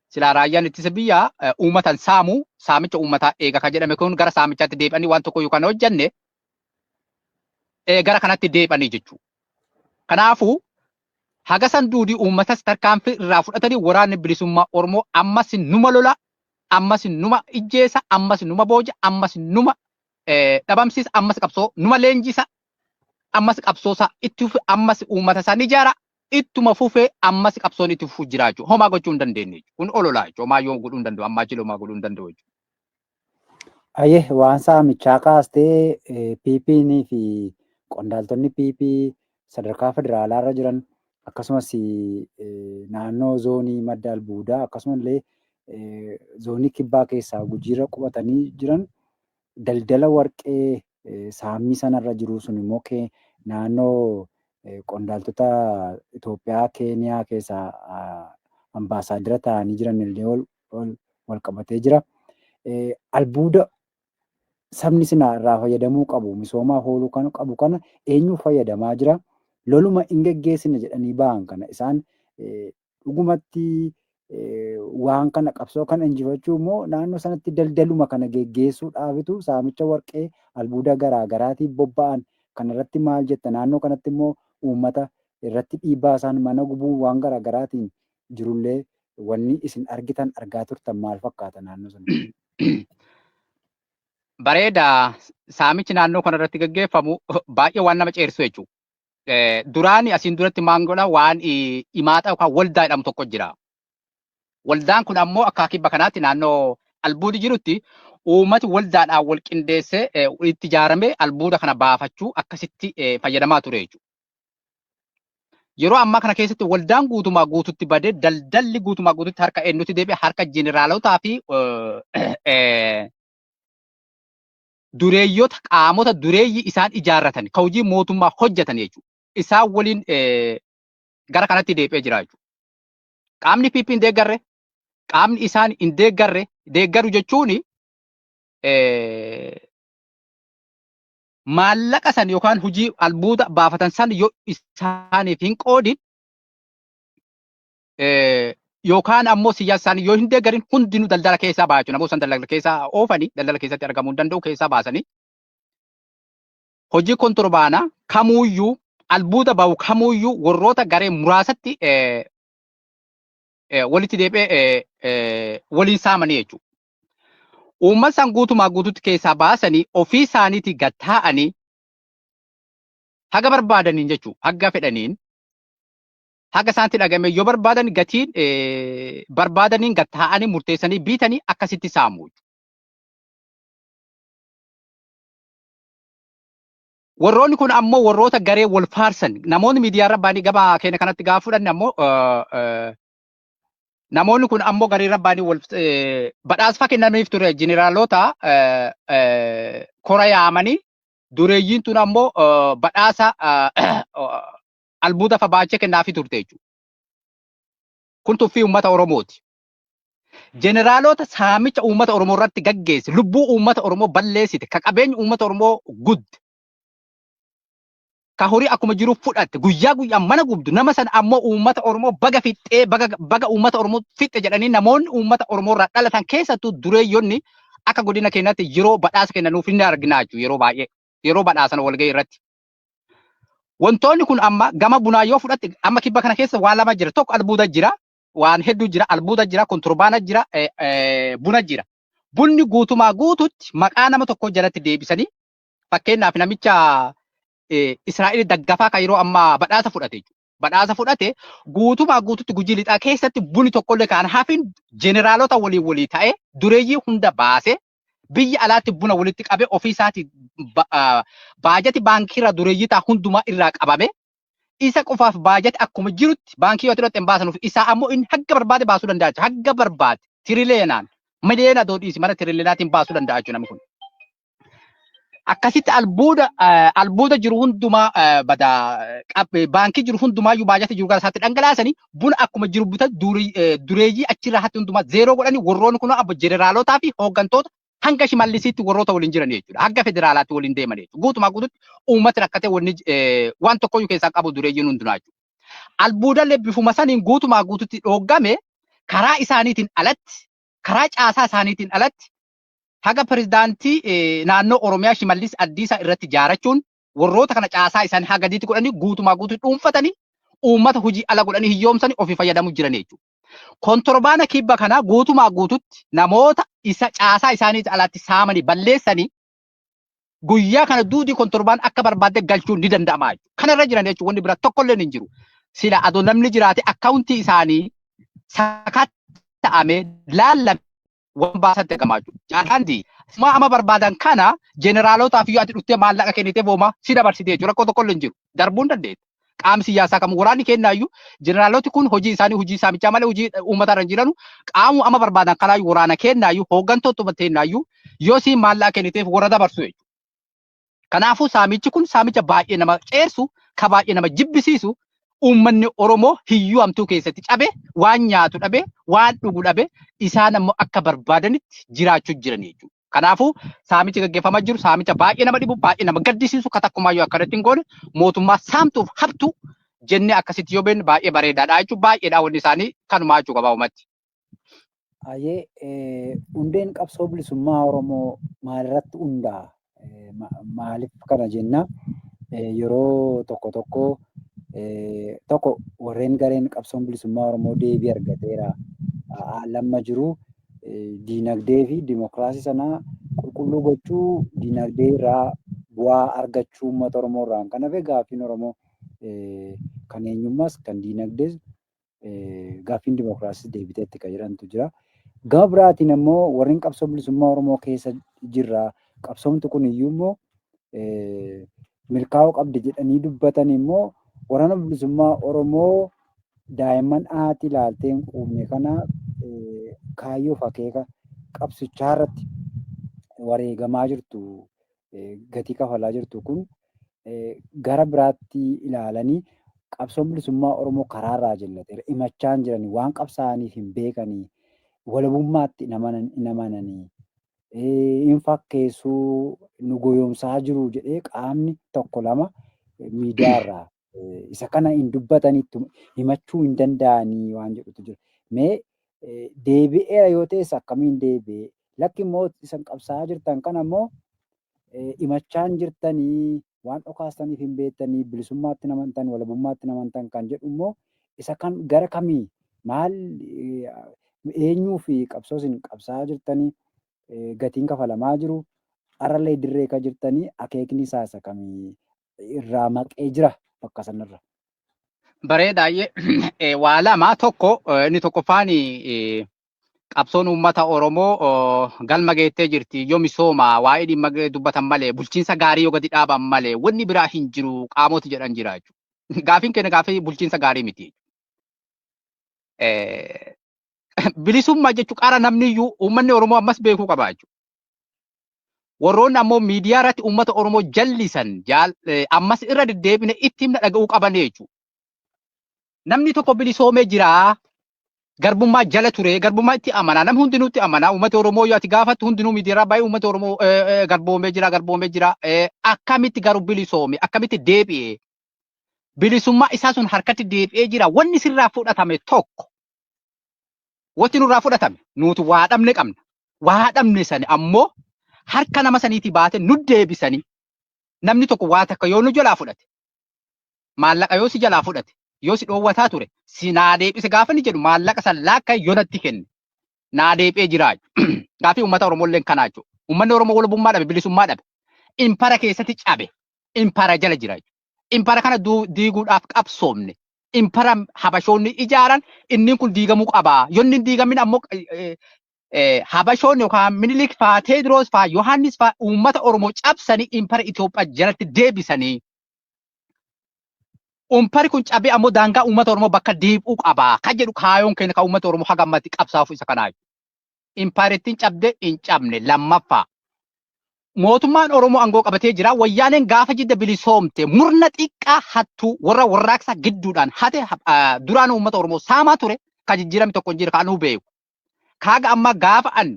silaa raayyaan ittisa biyyaa uummatan saamicha uummataa eega kan jedhame kun gara saamichaatti deebi'anii waan tokko yookaan hojjanne gara kanatti deebi'anii jechuudha. Kanaafuu haga san duudii uummatas tarkaanfii irraa fudhatanii waraanni bilisummaa Oromoo ammas numa lola ammas numa ijjeesa ammas numa booja ammas numa dhabamsiisa ammas qabsoo numa leenjisa ammas qabsoosa itti fufe ammas uummata isaanii ijaara ittuma fufee ammas qabsoon itti fufuu jira jechuudha. Homaa gochuu hin dandeenye kun ololaa jechuudha. Homaa yoo godhuu hin danda'u ammaa jila homaa godhuu hin danda'u jechuudha. Ayyee waan saamichaa kaastee PP'nii fi qondaaltonni PP sadarkaa federaalaa irra jiran akkasumas naannoo zoonii madda albuudaa akkasumallee zoonii kibbaa keessaa gujiirra qubatanii jiran daldala warqee saamii sanarra jiru sun immoo naannoo qondaaltota Itoophiyaa Keeniyaa keessaa ambaasaadira ta'anii jiran illee wal qabatee jira. Albuuda sabni sinaa irraa fayyadamuu qabu misoomaaf ooluu kan qabu kana eenyu fayyadamaa jira loluma hin geggeessine jedhanii ba'an kana isaan dhugumatti waan kana qabsoo kana injifachuu immoo naannoo sanatti daldaluma kana geggeessuudhaafitu saamicha warqee albuuda garaa garaatiin bobba'an kanarratti maal jetta naannoo kanatti immoo uummata irratti dhiibbaa isaan mana gubuu waan garaa garaatiin jirullee wanni isin argitan argaa turtan maal fakkaata naannoo sana? Bareeda saamichi naannoo kanarratti gaggeeffamu baay'ee waan nama ceersu jechuudha. Duraani asiin duratti maangoodha waan himaataa yookaan waldaa jedhamu tokko jira. Waldaan kun ammoo akka kibba kanaatti naannoo albuudi jirutti uummati waldaadhaan wal qindeessee itti ijaaramee albuuda kana baafachuu akkasitti fayyadamaa ture jechuudha. Yeroo ammaa kana keessatti waldaan guutumaa guututti badee daldalli guutumaa guututti harka eenyutti deebi'e harka jeneraalotaa fi dureeyyoota qaamota dureeyyii isaan ijaarratan kan hojii mootummaa hojjetan jechuudha. Isaan waliin gara kanatti deebi'ee jira jechuudha. Qaamni PP hin deeggarre, qaamni isaan hin deeggarre, deeggaru jechuun maallaqa san yookaan hojii albuuda baafatan san yoo isaaniif hin qoodin yookaan ammoo siyaasa isaanii yoo hin deeggarin hundinuu daldala keessaa ba'a jechuudha. Namoota san daldala keessaa oofanii daldala keessatti argamuu hin danda'u keessaa baasanii hojii kontorbaanaa kamuuyyuu albuuda bahu kamuuyyuu warroota garee muraasatti walitti deebi'ee waliin saamanii jechuudha. Uummata san guutumaa guututti keessaa baasanii ofii isaaniitti gad taa'anii haga barbaadaniin jechuudha. Haga fedhaniin haga isaanitti dhagame yoo barbaadan gatiin barbaadaniin gad taa'anii murteessanii biitanii akkasitti saamu. Warroonni kun ammoo warroota garee wal faarsan namoonni miidiyaarra baanii gabaa keenya kanatti gaafa fudhanne ammoo namoonni kun ammoo garee rabbaanii wal badhaasa kennaniif ture jeneraalota kora yaamanii dureeyyiin tun ammoo badhaasa albuuda fa baachee kennaafi turte jechuudha. Kun tuffii uummata Oromooti. Jeneraalota saamicha uummata Oromoo irratti gaggeesse lubbuu uummata Oromoo balleessite ka qabeenya uummata Oromoo gudde ka horii akkuma jiru fudhatte guyyaa guyyaan mana gubdu nama san ammoo uummata Oromoo baga fixxee baga uummata Oromoo fixxe jedhanii namoonni uummata Oromoo irraa dhalatan keessattuu dureeyyoonni akka godina keenyatti yeroo badhaasa kennanuuf hin arginaa jechuudha yeroo baay'ee yeroo badhaasan walgahii irratti. Wantoonni kun amma gama bunaa yoo fudhatte amma kibba kana keessa waan lama jira tokko albuuda jira waan hedduu jira albuuda jira kontorbaana jira buna jira. Bunni guutumaa guututti maqaa nama tokko jalatti deebisanii fakkeenyaaf namicha Israa'eel daggafaa kan yeroo ammaa badhaasa fudhate jechuudha. Badhaasa fudhate guutumaa guututti gujii lixaa keessatti buni tokkollee kan hafin jeneraalota walii ta'ee dureeyyii hunda baasee biyya alaatti buna walitti qabee ofii isaati baajati baankiirra dureeyyii ta'a hundumaa irraa qabame isa qofaaf baajati akkuma jirutti baankii yoo xidhatte hin baasanuuf isaa ammoo inni hagga barbaade baasuu danda'a jechuudha. Hagga barbaade tirileenaan miliyoona doodhiisi mana tirileenaatiin baasuu danda'a jechuudha namni kun. Akkasitti albuuda jiru hundumaa baankii jiru hundumaayyuu baajata jiru gara isaatti dhangalaasanii buna akkuma jiru buta dureeyyii achirraa hatti hundumaa zeeroo godhanii warroonni kun abbo jeneraalotaa fi hooggantoota hanga shimallisiitti warroota waliin jiran jechuudha. Hanga federaalaatti waliin deeman jechuudha. Guutumaa guututti uummati rakkatee waan tokkoyyuu keessaa qabu dureeyyiin hundinuu jechuudha. Albuudallee bifuma saniin guutumaa guututti dhooggame karaa isaaniitiin alatti karaa caasaa isaaniitiin alatti haga pirezidaantii naannoo Oromiyaa Shimallis Abdiisaa irratti ijaarachuun warroota kana caasaa isaanii haga diitti godhanii guutumaa guututti dhuunfatanii uummata hojii ala godhanii hiyyoomsanii ofii fayyadamuu jiran jechuudha. Kontorbaana kibba kanaa guutumaa guututti namoota isa caasaa isaanii alatti saamanii balleessanii guyyaa kana duudii kontorbaan akka barbaadde galchuun ni danda'ama jechuudha. Kanarra jiran jechuudha wanni bira tokkollee hin jiru. Sila adoo namni jiraate akkaawuntii isaanii sakatta'amee laallame waan baasatti argamaa jiru. Jaalaanti amma barbaadan kana jeneraalootaaf yoo ati dhuftee maallaqa kennitee booma si dabarsite jechuudha. Rakkoo tokkollee hin jiru. Darbuu hin dandeetta. Qaamni siyaasaa kam waraanni kennaayyuu jeneraaloti kun hojii isaanii hojii saamichaa malee hojii uummata irra jiranu qaamu amma barbaadan kanaayyuu waraana kennaayyuu hooggantoota kennaayyuu yoo siin maallaqa kenniteef warra dabarsu jechuudha. Kanaafuu saamichi kun saamicha baay'ee nama ceersu ka baay'ee nama jibbisiisu uummanni Oromoo hiyyuumtuu keessatti cabe waan nyaatu dhabe waan dhugu dhabe isaan ammoo akka barbaadanitti jiraachuu jiran jechuudha. Kanaafuu saamichi gaggeeffamaa jiru saamicha baay'ee nama dhibu baay'ee nama gaddisiisu ka takkumaayyuu akkanatti hin goone mootummaa saamtuuf haftu jenne akkasitti yoo beeknu baay'ee bareedaadha jechuun baay'eedha wanni isaanii kanumaa jechuu gabaabumatti. Hundeen qabsoo bilisummaa Oromoo maalirratti hundaa'a? Maaliif kana jenna? Yeroo tokko warreen gareen qabsoon bilisummaa Oromoo deebii argateera. Lamma jiru diinagdee fi dimokiraasii sanaa qulqulluu gochuu, diinagdee irraa bu'aa argachuu uummata Oromoo irraan kan hafe gaaffiin Oromoo kan eenyummaas kan diinagdees gaaffiin dimokiraasiis deebiteetti kan jedhantu jira. Gama biraatiin immoo warreen qabsoo bilisummaa Oromoo keessa jirra. Qabsoomti kun iyyuu immoo milkaa'uu qabdi jedhanii dubbatan immoo waraana bilisummaa Oromoo daa'imman haati ilaalteen quubne kana kaayyoof akeeka qabsichaa irratti wareegamaa jirtu, gatii kafalaa jirtu kun gara biraatti ilaalanii qabsoon bilisummaa Oromoo karaarraa jallateera. Himachaan jiranii waan qabsaa'aniif hin beekanii walabummaatti hin amananii hin fakkeessuu nu goyoomsaa jiru jedhee qaamni tokko lama miidiyaarraa isa kana hin dubbatanitti himachuu hin danda'anii waan jedhutu jira. Mee deebi'eera yoo ta'es akkamiin deebi'ee? Lakki immoo isan qabsaa'aa jirtan kana immoo himachaan jirtanii waan dhokaastaniif hin beektanii bilisummaatti namantan walabummaatti namantan kan jedhu immoo isa kan gara kamii maal eenyuu fi qabsoo isin qabsaa'aa jirtanii gatiin kafalamaa jiru arallee dirree kan jirtanii akeekni isaa isa kamii irraa maqee jira bakka sanarra. Bareedaayyee waa lama tokko inni tokkoffaan qabsoon uummata Oromoo galma geettee jirti yoo misooma waa'ee dhimma dubbatan malee bulchiinsa gaarii yoo gadi dhaaban malee wanni biraa hin jiru qaamoti jedhan jira jechuudha. Gaafiin keenya gaafii bulchiinsa gaarii miti. Bilisummaa jechuun qara namni iyyuu uummanni Oromoo ammas beekuu qaba jechuudha. Warroonni ammoo miidiyaa irratti uummata Oromoo jallisan ammas irra deddeebine itti himna dhaga'uu qaban jechuudha. Namni tokko bilisoomee jira. Garbummaa jala ture, garbummaa itti amanaa, namni hundinuu itti amanaa, uummata Oromoo yoo ati gaafattu hundinuu miidiyaa baay'ee uummata Oromoo garboomee jira. Akkamitti garuu bilisoome, akkamitti deebi'ee, bilisummaa isaa sun harkatti deebi'ee jira. Wanni sirraa fudhatame tokko, wanti nurraa fudhatame, nuti waa dhabne qabna. Waa dhabne sani ammoo harka nama saniitii baate nu deebisanii, namni tokko waa takka yoo nu jalaa fudhate, maallaqa yoo si jalaa fudhate, yoo si dhoowwataa ture si naa deebise gaafa ni jedhu maallaqa san laakka yoo natti kenne naa deebi'ee jira. Gaafii uummata Oromoo illee kanaa jechuudha. Uummanni Oromoo walabummaa dhabe, bilisummaa dhabe. Impara keessatti cabe. Impara jala jira jechuudha. Impara kana diiguudhaaf qabsoomne. Impara habashoonni ijaaran inni kun diigamuu qabaa. Yoo inni diigamin ammoo habashoonni yookaan Minilik fa'aa, Teediroos fa'aa, Yohaannis fa'aa uummata Oromoo cabsanii impara Itoophiyaa jalatti deebisanii. Umpari kun cabee ammoo daangaa uummata Oromoo bakka deebi'uu qabaa. Kan jedhu kaayoon keenya kan uummata Oromoo haga ammatti qabsaa'uuf isa kanaa. Imparittiin cabde hin cabne. Lammaffaa. Mootummaan Oromoo aangoo qabatee jira. Wayyaaneen gaafa jidda bilisoomte murna xiqqaa hattuu warra warraaqsa gidduudhaan hate duraan uummata Oromoo saamaa ture kan jijjiirame tokko hin jira kan nu beeku. Kaaga amma gaafa an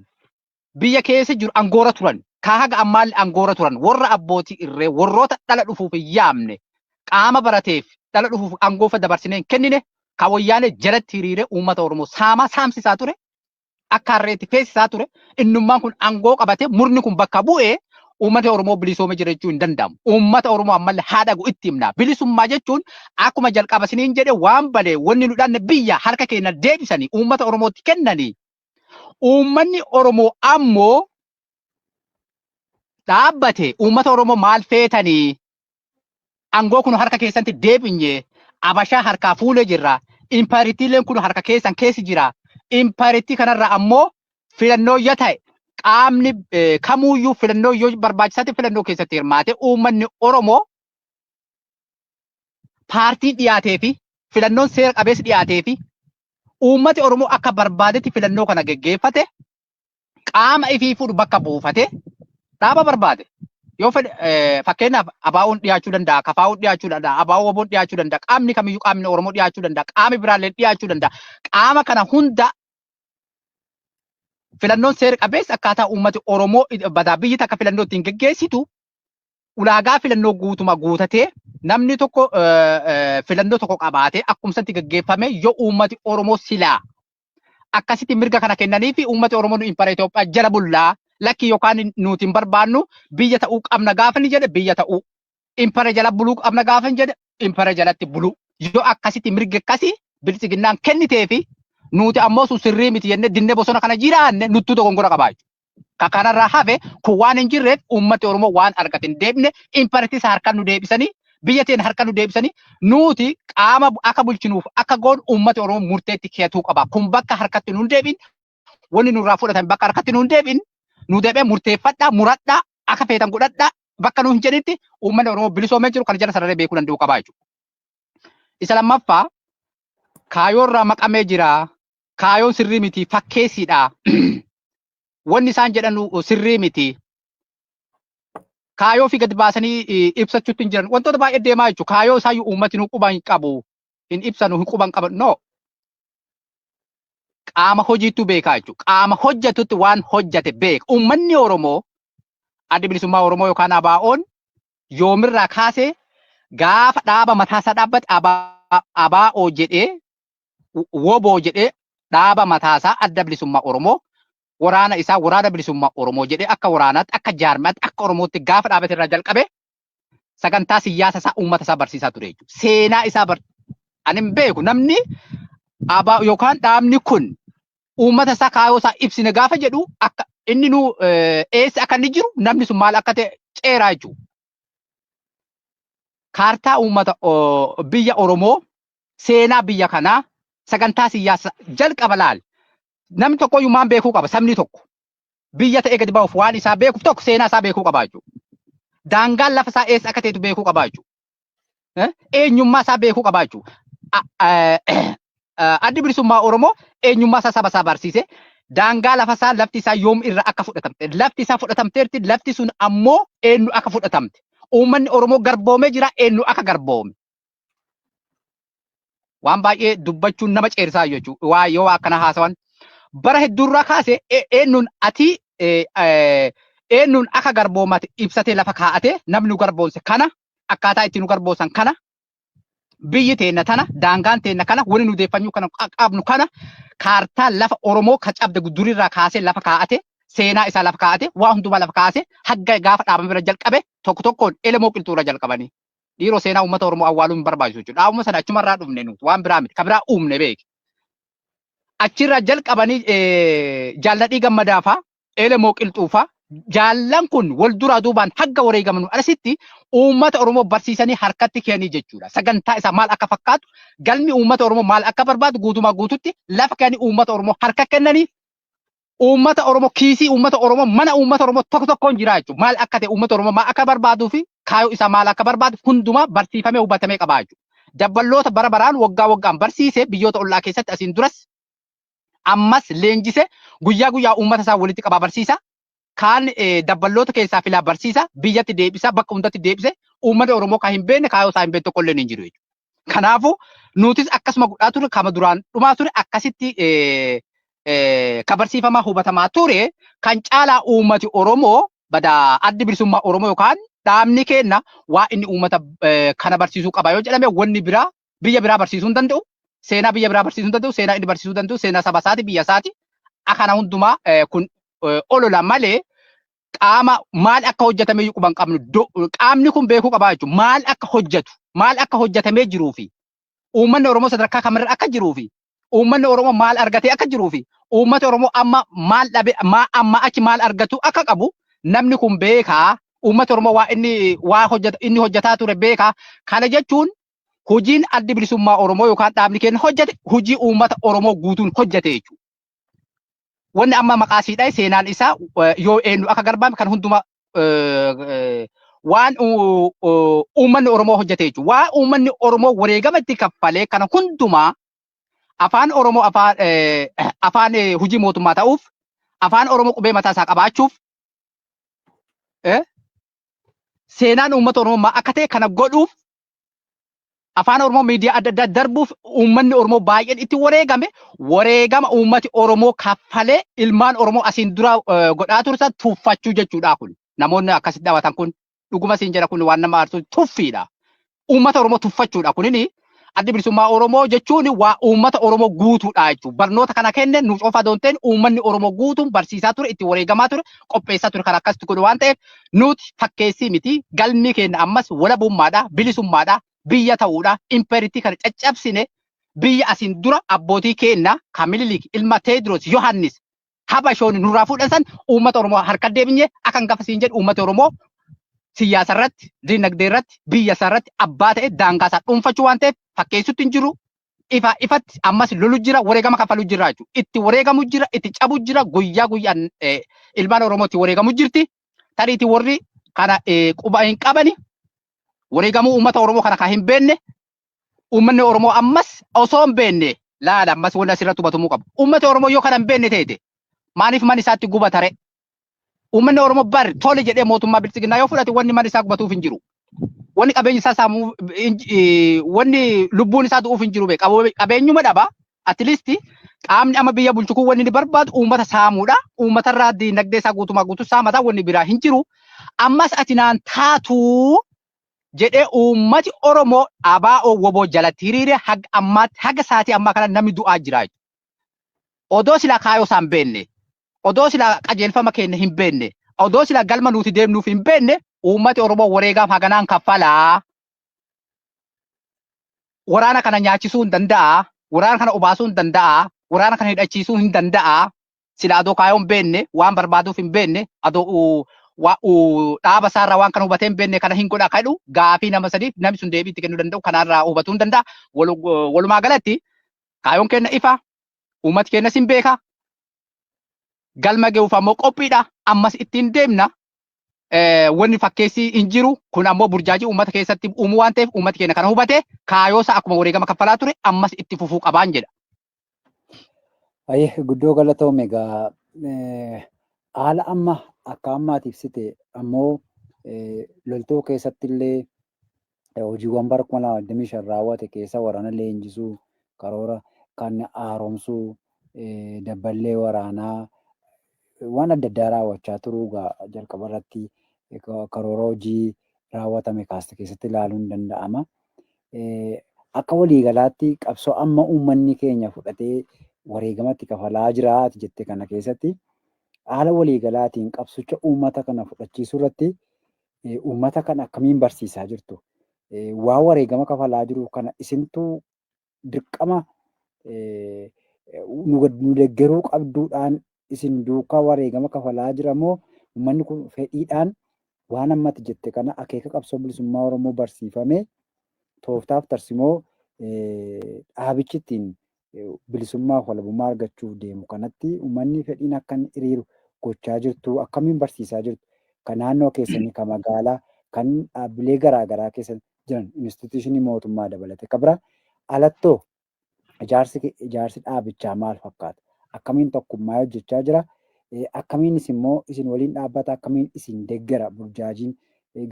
biyya keessa jiru aangoora turan. Kaaga ammaallee aangoora turan. Warra abbootii irree warroota dhala dhufuuf hin yaamne. Qaama barateef dhala dhufuuf aangoofa dabarsinee hin kennine kan wayyaanee jalatti hiriiree uummata Oromoo saamsisaa ture akka harreetti feesisaa ture innummaan kun aangoo qabate murni kun bakka bu'ee uummata Oromoo bilisoome jira jechuun hin danda'amu. Uummata Oromoo ammallee haadhagu itti himna. Bilisummaa jechuun akkuma jalqaba siniin jedhe waan balee wanni nu dhanne biyya harka keenya deebisanii uummata Oromootti kennanii. Uummanni Oromoo ammoo dhaabbate uummata Oromoo maal feetanii? Aangoo kun harka keessatti deebinye abashaa harkaa fuulee jirra. Imparitiileen kun harka keessi jira. Imparitii kanarra ammoo filannoo yoo ta'e qaamni kamuuyyuu filannoo yoo barbaachisaatti filannoo keessatti hirmaate uummanni Oromoo paartii dhiyaatee fi filannoon seera qabeessi dhiyaatee fi uummati Oromoo akka barbaadetti filannoo kana geggeeffate qaama ifii fuudhu bakka buufate dhaaba barbaade. Yoo fakkeenyaaf ABO'n dhiyaachuu danda'a, KFO'n dhiyaachuu danda'a, ABO'n dhiyaachuu danda'a, qaamni kamiyyuu qaamni Oromoo dhiyaachuu danda'a, qaamni biraallee dhiyaachuu danda'a. Qaama kana hunda filannoon seera qabeessa akkaataa uummati Oromoo badaa biyyi takka filannoo ittiin geggeessitu ulaagaa filannoo guutuma guutatee namni tokko filannoo tokko qabaatee akkumsatti gaggeeffame yoo uummati Oromoo silaa akkasitti mirga kana kennanii fi uummati Oromoo impara Itoophiyaa jala bullaa lakki yookaan nuti hin barbaannu biyya ta'uu qabna gaafa ni jedhe biyya ta'uu impara jala buluu qabna gaafa ni jedhe impara jalatti buluu yoo akkasitti mirga akkasii bilisiginnaan kennitee fi nuti ammoo sun sirrii miti jennee dinnee bosona kana jiraanne nuttu dogongora qabaachuu. Kanarraa hafe kun waan hin jirreef uummati Oromoo waan argate hin deebine imparatis harkaan nu deebisanii biyya teen harkaan nu deebisanii nuti qaama akka bulchinuuf akka goon uummati Oromoo murteetti keetuu qaba. Kun bakka harkatti nu hin deebin wanni nurraa fudhatan bakka harkatti nu hin deebin nu deebee murteeffadhaa muradhaa akka feetan godhadhaa bakka nu hin jedhitti uummanni Oromoo bilisoomee jiru kana jala sararee beekuu danda'u qaba jechuudha. Isa lammaffaa kaayoorraa maqamee jira. Kaayoon sirrii miti fakkeessiidha. Wanni isaan jedhan sirrii miti. Kaayoo fi gadi baasanii ibsachuutti hin jiran wantoota baay'ee deemaa jechuudha. Kaayoo isaa uummati nu quban qabu hin ibsanu hin quban qaban no. Qaama hojiitu beekaa jechuudha. Qaama hojjetutti waan hojjete beeka. Uummanni Oromoo adda bilisummaa Oromoo yookaan ABO'n yoomirraa kaasee gaafa dhaaba mataasaa dhaabbate ABO jedhee WBO jedhee dhaaba mataasaa adda bilisummaa Oromoo waraana isaa waraana bilisummaa Oromoo jedhee akka waraanaatti akka jaarmaatti akka Oromootti gaafa dhaabate irraa jalqabe sagantaa siyaasa isaa uummata isaa barsiisaa ture jechuudha. Seenaa isaa ani hin beeku namni ABO yookaan dhaabni kun uummata isaa kaayoo isaa ibsine gaafa jedhu akka inni nu eessa akka inni jiru namni sun maal akka ta'e ceeraa jechuudha. Kaartaa uummata biyya Oromoo seenaa biyya kanaa sagantaa siyaasa jalqaba laal. Namni tokko iyyuu maal beekuu qaba sabni tokko biyya ta'e gadi ba'uuf waan isaa beekuuf tokko seenaa isaa beekuu qaba jechuudha. Daangaan lafa isaa eessa akka ta'etu beekuu qaba jechuudha. Eenyummaa isaa beekuu qaba jechuudha. Addi bilisummaa Oromoo eenyummaa isaa saba isaa barsiise daangaa lafa isaa lafti isaa yoom irra akka fudhatamte lafti isaa fudhatamteerti lafti sun ammoo eenyu akka fudhatamte uummanni Oromoo garboomee jira eenyu akka garboome. Waan baay'ee dubbachuun nama ceerisaa jechuudha. Waa yoo akkana haasawan bara hedduurraa kaase eenyuun ati eenyuun akka garboomate ibsatee lafa kaa'ate namni garboomse kana akkaataa ittiin nu garboosan kana biyyi teenna tana daangaan teenna kana wani nu deeffanyuu kana qabnu kana kaartaan lafa Oromoo ka cabde durirraa kaasee lafa kaa'ate seenaa isaa lafa kaa'ate waa hundumaa lafa kaase hagga gaafa dhaabame bira jalqabe tokko tokkoon elemoo qilxuura jalqabanii. Dhiiroo seenaa uummata Oromoo awwaaluu hin barbaachisu jechuudha. Dhaabuma sana achumarraa dhufne nuti waan biraa miti. Kan biraa uumne beeki. Achirraa jalqabanii jaalladhii gammadaafaa elemoo qilxuufaa jaallan kun wal duraa duubaan hagga wareegamanu asitti uummata Oromoo barsiisanii harkatti kennanii jechuudha. Sagantaa isaa maal akka fakkaatu galmi uummata Oromoo maal akka barbaadu guutumaa guututti lafa kennanii uummata Oromoo harka kennanii uummata Oromoo kiisii uummata Oromoo mana uummata Oromoo tokko tokkoon jira jechuudha. Maal akka ta'e uummata Oromoo maal akka barbaaduu fi kaayoo isaa maal akka barbaadu hundumaa barsiifamee hubatamee qaba jechuudha. Dabballoota bara baraan waggaa waggaan barsiisee biyyoota ollaa keessatti asiin duras ammas leenjise guyyaa guyyaa uummata isaa walitti qabaa barsiisa. Kaan dabballoota keessaa filaa barsiisa biyyatti deebisa bakka hundatti deebise uummata Oromoo kan hin beekne kaayoo isaa hin beekne tokko illee hin jiru jechuudha. Kanaafuu nutis akkasuma godhaa ture kama duraan dhumaa ture akkasitti ka barsiifamaa hubatamaa ture kan caalaa uummati Oromoo bada addi bilisummaa Oromoo yookaan dhaabni kenna waa inni uummata kana barsiisuu qaba yoo jedhame wanni biraa biyya biraa barsiisuu hin danda'u. Seenaa biyya biraa barsiisuu hin danda'u. Seenaa inni barsiisuu danda'u seenaa saba isaati biyya isaati. Akana hundumaa kun olola malee qaama maal akka hojjetame iyyuu quban qabnu qaamni kun beekuu qaba jechuudha. Maal akka hojjetu maal akka hojjetamee jiruu fi uummanni Oromoo sadarkaa kamirra akka jiruu fi uummanni Oromoo maal argatee akka jiruu fi uummata Oromoo amma maal dhabe amma achi maal argatu akka qabu namni kun beekaa. Uummata Oromoo waa inni hojjetaa ture beekaa. Kana jechuun hojiin addi bilisummaa Oromoo yookaan dhaabni keenya hojjete hojii uummata Oromoo guutuun hojjete jechuudha. Wanni amma maqaasiidha seenaan isaa yoo eenyu akka garbaame kan hundumaa waan uummanni Oromoo hojjete jechuudha. Waan uummanni Oromoo wareegama itti kaffalee kana hundumaa afaan Oromoo afaan hojii mootummaa ta'uuf afaan Oromoo qubee mataa isaa qabaachuuf seenaan uummata Oromoo akka ta'e kana godhuuf afaan Oromoo miidiyaa adda addaa darbuuf uummanni Oromoo baay'een itti wareegame wareegama uummati Oromoo kaffalee ilmaan Oromoo asiin dura godhaa tursan tuffachuu jechuudha kun namoonni akkasitti daawwatan kun dhuguma siin jedha kun waan nama aarsu tuffiidha. uummata Oromoo tuffachuudha. Kunini addi bilisummaa Oromoo jechuun waa uummata Oromoo guutuudha jechuudha. Barnoota kana kenne nuuf ofa doonteen uummanni Oromoo guutuun barsiisaa ture, itti wareegamaa ture, qopheessaa ture kan akkasitti godhu waan ta'eef nuti fakkeessii miti. Galmi keenya ammas walabummaadha, bilisummaadha, biyya ta'uudha, imperitii kana caccabsine biyya asiin dura abbootii keenya Kamililik, ilma Teediroos, Yohannis, Habashoon nurraa fuudhan san uummata Oromoo harka deebinee akan gafasiin jedhu uummata Oromoo siyaasa irratti, dinagdee irratti, biyya isaa irratti abbaa ta'e daangaa isaa dhuunfachuu waan ta'eef fakkeessutti hin jiru. Ifatti ammas lolu jira, wareegama kafalu jira jechuudha. Itti wareegamu jira, itti cabu jira, guyyaa guyyaan ilmaan Oromootti wareegamu jirti. Tariiti warri kana quba hin qabani. Wareegamuu uummata Oromoo kana kan hin beekne, uummanni Oromoo ammas osoo hin beekne laala ammas wanti asirratti hubatamuu qabu. Uummata Oromoo yoo kana hin beekne ta'e maaliif man isaatti gubatare? Uummanni Oromoo bari tole jedhee mootummaa bilchiginaa yoo fudhate wanni man isaa gubatuuf hin jiru. Wanni qabeenya isaa saamuu wanni lubbuun isaa du'uuf hin jiru beeka. Qabeenyuma dhaba. At least qaamni amma biyya bulchu kun wanni ni barbaadu uummata saamuudha. Uummata irraa dinagdee isaa guutumaa guutuu saamata wanni biraa hin jiru. Ammas ati naan taatu jedhee uummati Oromoo ABO woboo jalatti hiriire haga ammaatti haga saatii ammaa kana namni du'aa jira. Odoo sila kaayoo isaa hin beekne, odoo sila qajeelfama keenya hin beekne, odoo sila galma nuti deemnuuf hin beekne uummati Oromoo wareegaaf haganaan kaffalaa. Waraana kana nyaachisuu hin danda'a, waraana kana obaasuu hin danda'a, waraana kana hidhachiisuu hin danda'a. Sila adoo kaayoo hin beekne, waan barbaaduuf hin beekne, adoo dhaaba isaarraa waan kana hubatee hin beekne kana hin godha kadhu gaafii nama sadiif namni sun deebii itti kennuu danda'u kanarraa hubatuu hin danda'a. Walumaa galatti kaayoon keenya ifa, uummati keenya sin beeka. Galma ga'uuf ammoo qophiidha. Ammas ittiin deemna. Wanni fakkeessii hin jiru kun ammoo burjaajii uummata keessatti uumuu waan ta'eef uummati keenya kana hubate kaayoosa akkuma wareegama kaffalaa ture ammas itti fufuu qabaan jedha. Ayyee guddoo galatoome egaa haala amma akka ammaatiif ibsite ammoo loltuu keessatti illee hojiiwwan bara 2025 raawwate keessa waraana leenjisuu, karoora kan haaromsuu, dabballee waraanaa waan adda addaa raawwachaa turuu jalqaba irratti karoora hojii raawwatame kaasta keessatti ilaaluun danda'ama. Akka waliigalaatti qabsoo amma uummanni keenya fudhatee wareegamatti kafalaa jiraati jette kana keessatti haala waliigalaatiin qabsicha uummata kana fudhachiisuu irratti uummata kana akkamiin barsiisaa jirtu? Waa wareegama kafalaa jiru kana isintu dirqama nu deeggaruu qabduudhaan isin duukaa wareegama kafalaa jira moo uummanni kun fedhiidhaan waan ammatti jette kana akeeka qabsoo bilisummaa Oromoo barsiifamee tooftaaf tarsimoo dhaabichi ittiin bilisummaa fi walabummaa argachuuf deemu kanatti uummanni fedhiin akka inni hiriiru gochaa jirtu akkamiin barsiisaa jirtu? Kan naannoo keessanii kan magaalaa kan dhaabbilee garaagaraa keessa jiran instituushinii mootummaa dabalate akka bira alattoo ijaarsi dhaabichaa maal fakkaata? Akkamiin tokkummaa hojjechaa jira? Akkamiinis immoo isin waliin dhaabbata? Akkamiin isin deeggara? Burjaajiin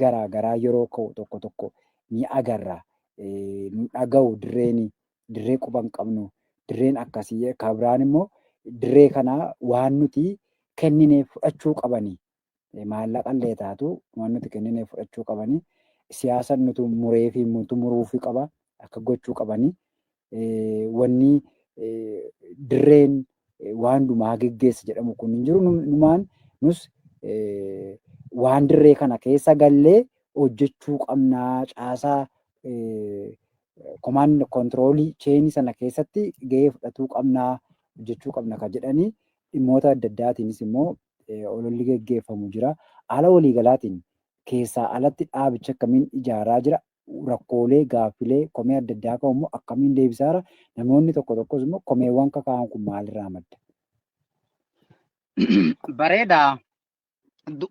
garaagaraa yeroo ka'u tokko tokko ni agarra. Nu dhaga'u dirree quba hin qabnu. Dirreen akkasii kan biraan immoo dirree kana waan nuti kenninee fudhachuu qabanii maallaqa illee taatu waan nuti kenninee fudhachuu qabanii siyaasa nuti muree fi nuti muruufi qaba akka gochuu qabanii wanni dirreen waan dhumaa geggeessa jedhamu kun hin jiru. Numaan nus waan dirree kana keessa gallee hojjechuu qabnaa caasaa command control chain sana keessatti gahee fudhatuu qabnaa hojjechuu qabna kan jedhanii dhimmoota adda addaatiinis immoo ololli geggeeffamu jira. Haala waliigalaatiin keessaa alatti dhaabicha akkamiin ijaaraa jira? Rakkoolee gaaffilee komee adda addaa qabu immoo akkamiin deebisaara? Namoonni tokko tokkos immoo komeewwan kakaa'an kun maalirraa madda? Bareeda.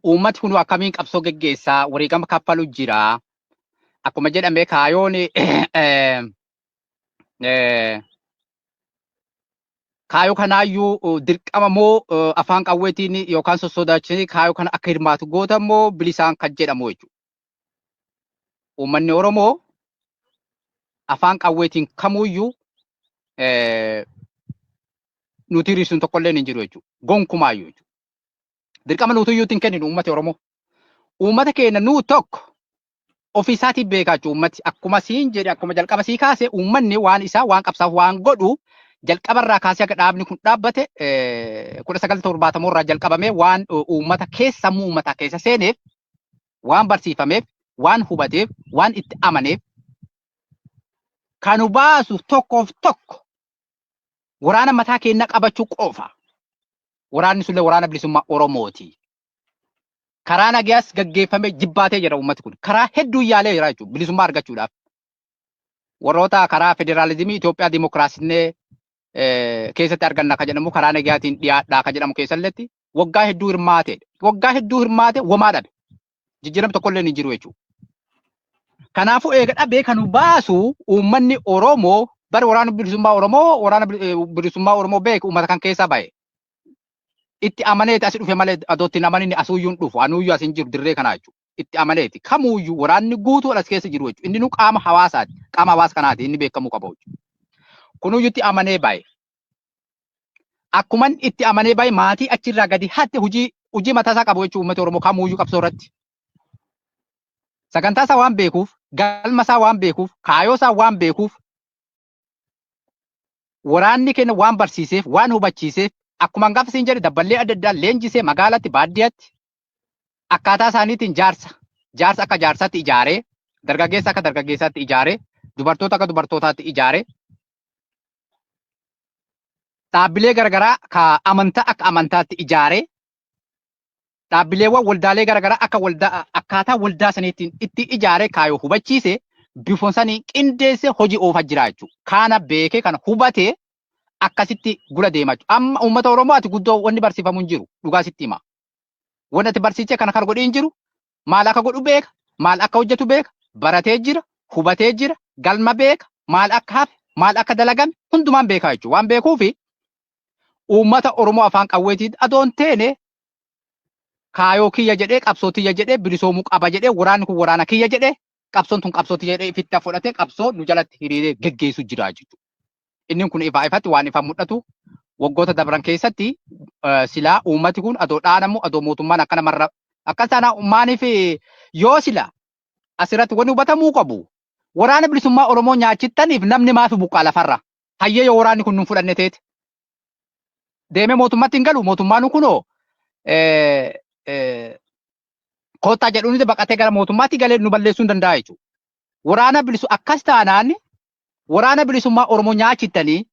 Uummati kun akkamiin qabsoo geggeessaa? Wareegama kaffalu jira. Akkuma jedhame kaayoon kaayoo kanaayyuu dirqama moo afaan qawweetiin yookaan sossodaachanii kaayoo kana akka hirmaatu goota moo bilisaan kan jedhamu jechuudha. Uummanni Oromoo afaan qawweetiin kamuuyyuu nuti hir'isuun tokkollee hin jiru jechuudha. Gonkumaayyuu jechuudha. Dirqama nuti iyyuu hin kenninu uummati Oromoo. Uummata keenya nuu tokko Ofiisaatiin beekaa jechuudha uummati. Akkuma siin jedhe akkuma jalqaba sii kaase uummanni waan isaa waan qabsaaf waan godhu jalqabarraa kaasee akka dhaabni kun dhaabbate 1970 irraa jalqabamee waan uummata keessa sammuu uummataa keessa seeneef waan barsiifameef waan hubateef waan itti amaneef kan baasu tokkoof tokko waraana mataa keenya qabachuu qofa. Waraanni sulle waraana bilisummaa Oromooti. Karaa nagaas gaggeeffamee jibbaatee jira uummati kun. Karaa hedduu yaalee jira jechuudha bilisummaa argachuudhaaf. Warroota karaa federaalizimii Itoophiyaa dimokiraasinnee keessatti arganna kan jedhamu karaa nagaatiin dhiyaadhaa kan jedhamu keessatti waggaa hedduu hirmaate. Waggaa hedduu hirmaate womaa dhabe. Jijjiirama tokkollee hin jiru jechuudha. Kanaafuu eega dhabee kan baasu uummanni Oromoo bari waraana bilisummaa Oromoo beeku uummata kan keessaa bahe. Itti amaneeti asi dhufe malee adootti amaninni asuuyyuun dhufu anuuyyuu asin jiru dirree kanaa jechuudha. Itti amaneeti kamuuyyuu waraanni guutuu as keessa jiru jechuudha. Inni nu qaama hawaasaati. Qaama hawaasa kanaati inni beekamuu qaba jechuudha. Kunuyyuu itti amanee bahe. Akkuman itti amanee bahe maatii achirraa gadi hatte hojii mataasaa qabu jechuudha uummata Oromoo kamuuyyuu qabsoo irratti. Sagantaasaa waan beekuuf, galmasaa waan beekuuf, kaayoosaa waan beekuuf, waraanni keenya waan barsiiseef, waan hubachiiseef, akkuma gaafa siin jedhe dabballee adda addaa leenjisee magaalatti baadiyyaatti akkaataa isaaniitiin jaarsa akka jaarsaatti ijaaree, dargaggeessa akka dargaggeessaatti ijaaree, dubartoota akka dubartootaatti ijaaree, dhaabbilee garaagaraa ka amantaa akka amantaatti ijaaree, dhaabbileewwan waldaalee garaagaraa akka akkaataa waldaa saniitiin itti ijaaree kaayoo hubachiise bifoon sanii qindeessee hojii oofaa jira jechuudha. Kana beekee kana hubatee akkasitti gula deemaa jechuudha. Amma uummata Oromoo ati guddoo wanni barsiifamu hin jiru dhugaa sitti hima. Wanni ati barsiichee kana kan godhee hin jiru maal akka godhu beeka maal akka hojjetu beeka baratee jira hubatee jira galma beeka maal akka hafe maal akka dalagame hundumaan beekaa jechuudha. Waan beekuufi uummata Oromoo afaan qawweetiin adoon teene kaayoo kiyya jedhee qabsoo tiyya jedhee bilisoomuu qaba jedhee waraanni kun waraana kiyya jedhee qabsoon tun qabsoo tiyya jedhee ifitti fudhatee qabsoo nu jalatti hiriiree geggeessu jira jechuudha. Inni kun ifaa ifatti waan ifaan mul'atu waggoota dabran keessatti silaa uummati kun adoo dhaanamu adoo mootummaan akkana marra akkas taana maaniif yoo sila asirratti wanni hubatamuu qabu waraana bilisummaa Oromoo nyaachittaniif namni maafi buqqaa lafarra hayyee yoo waraanni kun nun fudhanne teete deemee mootummaatti hin galu mootummaan kunoo koottaa jedhuunis baqatee gara mootummaatti galee nu balleessuu hin danda'a jechuudha. Waraana akkas taanaan waraana bilisummaa Oromoo nyaachittanii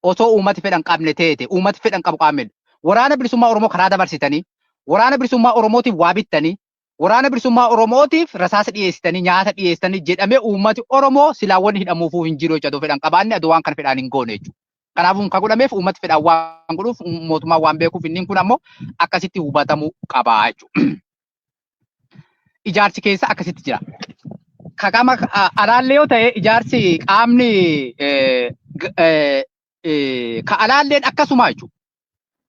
osoo uummati fedhan qabne teete uummati fedhan qabu qaamne waraana bilisummaa Oromoo karaa dabarsitanii waraana bilisummaa Oromootiif waa bittanii waraana bilisummaa Oromootiif rasaasa dhiyeessitanii nyaata dhiyeessitanii jedhamee uummati Oromoo silaawwan hidhamuufuu hin jiru jechuudha. Fedhan qabaanne adoo waan kana fedhaan hin goone jechuudha. Kanaafuu kan godhameef uummati fedhaan waan godhuuf mootummaan waan beekuuf inni kun ammoo akkasitti hubatamuu qaba jechuudha. Ijaarsi keessa akkasitti jira. Kaqama alaallee yoo ta'e ijaarsi qaamni ka alaalleen akkasuma jechuudha.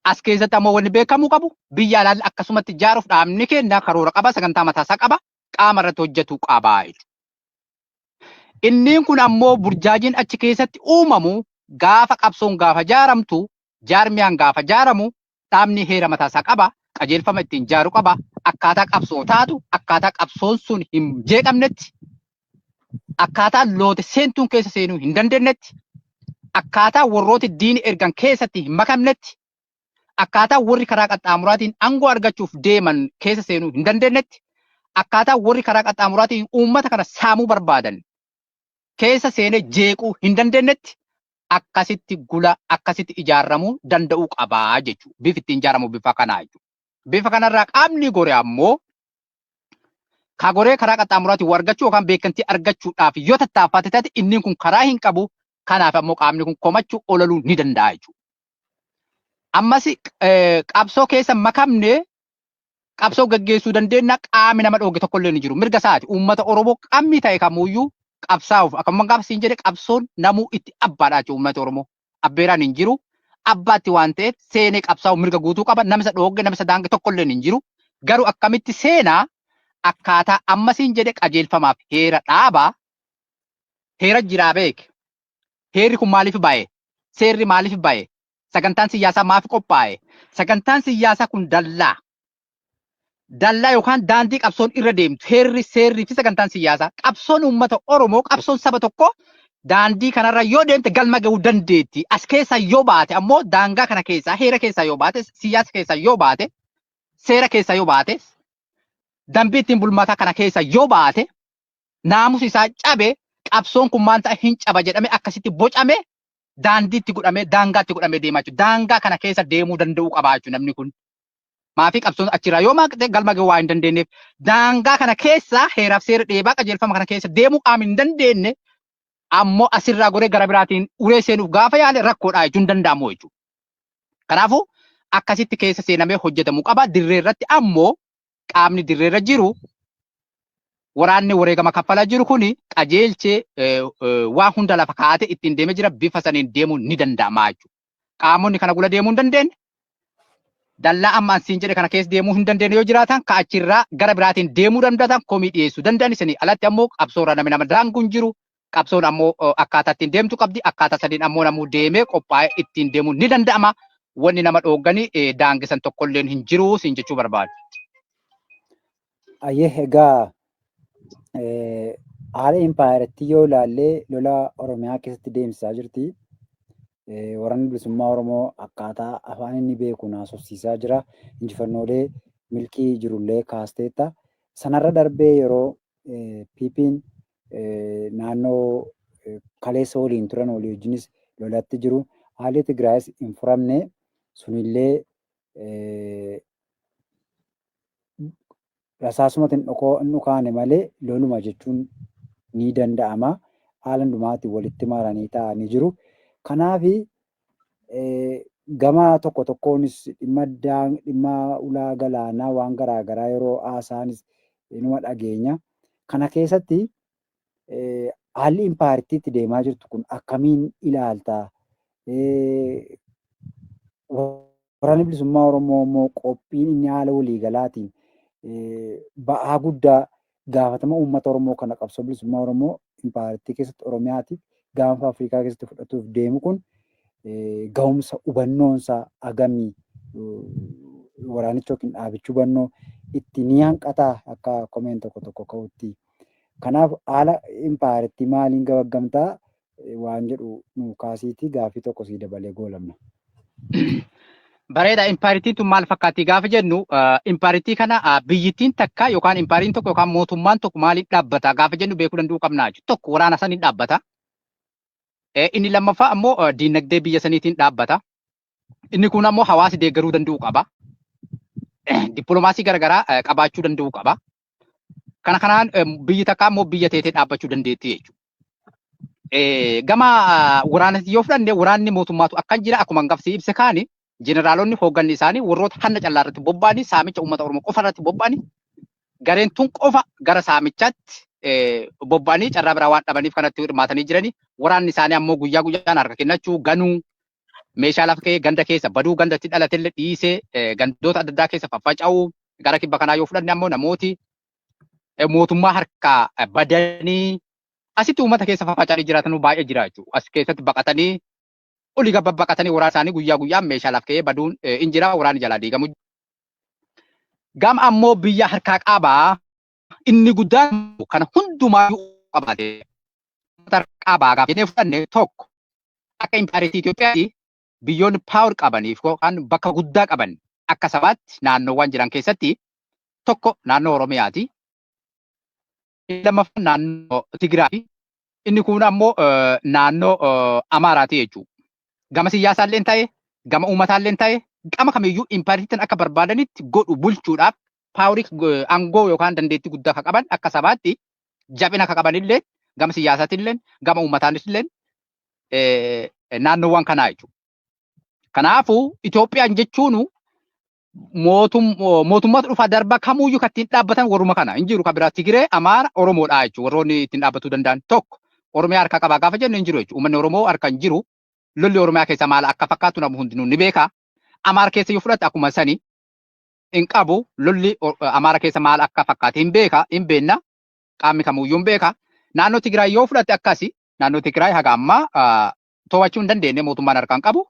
As keessatti ammoo wanni beekamuu qabu biyya alaallee akkasumatti ijaaruuf dhaabni keenya karoora qaba sagantaa mataasaa qaba qaama irratti hojjetu qaba jechuudha. Inni kun ammoo burjaajiin achi keessatti uumamu gaafa qabsoon gaafa ijaaramtu jaarmiyaan gaafa ijaaramu dhaabni heera mataasaa qaba qajeelfama ittiin ijaaru qaba akkaataa qabsoo taatu akkaataa qabsoon sun hin jeeqamnetti akkaataa loote seentuun keessa seenuu hin dandeenyetti akkaataa warrooti diini ergan keessatti hin makamnetti akkaataa warri karaa qaxxaamuraatiin aangoo argachuuf deeman keessa seenuu hin dandeenyetti akkaataa warri karaa qaxxaamuraatiin uummata kana saamuu barbaadan keessa seenee jeequu hin dandeenyetti akkasitti gula akkasitti ijaaramuu danda'uu qabaa jechuudha. Bifa ittiin ijaaramu bifa kanaa jechuudha. Bifa kanarraa qaamni gore ammoo ka goree karaa qaxxaamuraatiin argachuu yookaan beekamtii argachuudhaaf yoo tattaaffate taate inni kun karaa hin qabu kanaaf ammoo qaamni kun komachuu olaluu ni danda'a jechuudha. Ammas qabsoo keessa makamne qabsoo gaggeessuu dandeenya qaamni nama dhooge tokkollee ni jiru. Mirga isaati uummata Oromoo qaamni ta'e kamuyyuu qabsaa'uuf akkuma gaafa siin jedhe qabsoon namuu itti abbaadha jechuudha uummata Oromoo. Abbeeraan hin jiru. Abbaatti waan ta'eef seenee qabsaa'u mirga guutuu qaba. Nama isa dhooge nama isa daange tokkollee hin jiru. Garuu akkamitti seenaa akkaataa ammasiin jedhe qajeelfamaaf heera dhaabaa heera jiraa beeke. Heerri kun maaliif bahe? Seerri maaliif bahe? Sagantaan siyaasaa maaf qophaa'e? Sagantaan siyaasaa kun dallaa. dallaa yookaan daandii qabsoon irra deemtu heerri seerrii fi sagantaan siyaasaa qabsoon uummata Oromoo qabsoon saba tokko daandii kanarra yoo deemte galma gahuu dandeetti. As keessa yoo baate ammoo daangaa kana keessaa heera keessaa yoo baate siyaasa keessaa yoo baate seera keessaa yoo baate dambii ittiin bulmaataa kana keessa yoo baate naamusi isaa cabe qabsoon kun maanta hin caba jedhame akkasitti bocame daandiitti godhame daangaatti godhame deemaa jechuudha. Daangaa kana keessa deemuu danda'uu qabaa jechuudha namni kun. Maafi qabsoon achirraa yoo maaqte galma gahuu waa hin dandeenyeef daangaa kana keessa heeraaf seera dheebaa qajeelfama kana keessa deemuu qaama hin dandeenye ammoo asirraa goree gara biraatiin uree seenuuf gaafa yaale rakkoodhaa jechuun danda'amu jechuudha. Kanaafuu akkasitti keessa seenamee hojjetamuu qaba. Dirree irratti ammoo qaamni dirreerra jiru waraanni wareegama kaffalaa jiru kuni qajeelchee waa hunda lafa kaa'ate ittiin deemee jira. Bifa saniin deemuun ni danda'ama jechuudha. Qaamonni kana gula deemuu hin dandeenye dallaa amma ansiin jedhe kana keessa deemuu hin dandeenye yoo jiraatan ka'achirraa gara biraatiin deemuu danda'atan komii dhiyeessuu danda'an isanii alatti ammoo qabsoorra namni nama daanguun jiru qabsoon ammoo akkaataa ittiin deemtu qabdi akkaataa sadiin ammoo namuu deemee qophaa'ee ittiin deemuun ni danda'ama. Wanni nama dhoogganii daangisan tokkolleen hin jiru siin jechuu barbaadu. Ayyee egaa haala impaayeratti yoo ilaallee lola Oromiyaa keessatti deemsisaa jirti. Waraanni bilisummaa Oromoo akkaataa afaan inni beeku naasofsiisaa jira. Injifannoolee milkii jirullee kaasteetta. Sanarra darbee yeroo PP'n naannoo kaleessa waliin turan walii wajjinis lolatti jiru. Haalli Tigraayis hin furamne sunillee rasaasumatti hin dhukaane malee loluma jechuun ni danda'ama. Haala hundumaatiin walitti maranii taa'anii jiru. Kanaafi gama tokko tokkoonis dhimma ulaa galaanaa waan garaagaraa yeroo haasa'anis inuma dhageenya. Kana keessatti haalli impaayeritti deemaa jirtu kun akkamiin ilaalta? Waraanni bilisummaa Oromoo immoo qophiin inni haala waliigalaatiin ba'aa guddaa gaafatama uummata Oromoo kana qabsoo bilisummaa Oromoo impaayeritti keessatti Oromiyaatiif gaanfa Afrikaa keessatti fudhatuuf deemu kun ga'umsa hubannoonsaa agamii waraanicha yookiin dhaabichi hubannoo itti ni hanqataa akka komeen tokko ka'utti. Kanaaf haala impaayeritti maaliin gabaggamtaa waan jedhu nu kaasiitii gaafii tokko sii dabalee goolamna. Bareeda impaayeritiin tun maal fakkaatti gaafa jennu impaayeritii kana biyyittiin takka yookaan impaayeriin tokko yookaan mootummaan tokko maaliif dhaabbata gaafa jennu beekuu danda'uu qabna jechuudha. Tokko waraana saniin dhaabbata. Inni lammaffaa ammoo diinagdee biyya saniitiin dhaabbata. Inni kun ammoo hawaasi deeggaruu danda'uu qaba. Dippiloomaasii garaagaraa qabaachuu danda'uu qaba. Kana kanaan biyyi takka ammoo biyya teetee dhaabbachuu dandeetti jechuudha. Gama waraanatti yoo fudhanne waraanni mootummaatu akkan jira akkuma hangafsi ibse kaani jeneraalonni hoogganni isaanii warroota hanna callaa irratti bobba'anii saamicha uummata Oromoo qofa irratti bobba'anii gareen tun qofa gara saamichaatti bobba'anii carraa biraa waan dhabaniif kanatti hirmaatanii jiranii waraanni isaanii ammoo guyyaa guyyaan harka kennachuu ganuu meeshaa lafa kee ganda keessa baduu gandatti dhalatillee dhiisee gandoota adda addaa keessa faffaca'uu gara kibba kanaa yoo fudhanne ammoo namooti mootummaa harkaa badanii asitti uummata keessa faffaca'anii jiraatan baay'ee jira jechuudha. As keessatti baqatanii olii gabba baqatanii waraana isaanii guyyaa guyyaan meeshaa lafa kee baduun hin jira waraanni jalaa diigamu. Gama ammoo biyya harkaa qabaa inni guddaan kana hundumaa qabaate qabaa gaafa jennee fudhanne tokko akka impaayeritii Itoophiyaatti biyyoonni paawur qabaniif yookaan bakka guddaa qaban akka sabaatti naannoowwan jiran keessatti tokko naannoo Oromiyaati. Inni lammaffaan naannoo Tigraay. Inni kun ammoo naannoo Amaaraati jechuudha. Gama siyaasaallee ta'e, gama uummataallee ta'e, gama kamiyyuu impaayeritiin akka barbaadanitti godhu bulchuudhaaf paawurii aangoo yookaan dandeettii guddaa akka qaban akka sabaatti jabina akka qabanillee gama siyaasaatillee gama uummataatillee naannoowwan kanaa jechuudha. Kanaafuu Itoophiyaan jechuun mootummaatu dhufa darba kamuyyuu kan ittiin dhaabbatan warruma kana hin jiru kan biraa Tigiree, Amaara, Oromoodha jechuudha. Warroonni ittiin dhaabbatuu danda'an tokko Oromiyaa harka qabaa gaafa jennu hin jiru jechuudha. Uummanni Oromoo harka hin jiru. Lolli Oromiyaa keessa maal akka fakkaatu namni hundinuu ni beeka. Amaara keessa yoo fudhatte akkuma sani hin qabu. Lolli Amaara keessa maal akka fakkaate hin beeka, hin beenna. Qaamni kamuyyuu hin beeka. Naannoo Tigraay yoo fudhatte akkasi naannoo Tigraay haga ammaa to'achuu hin dandeenye mootummaan harkaan qabu.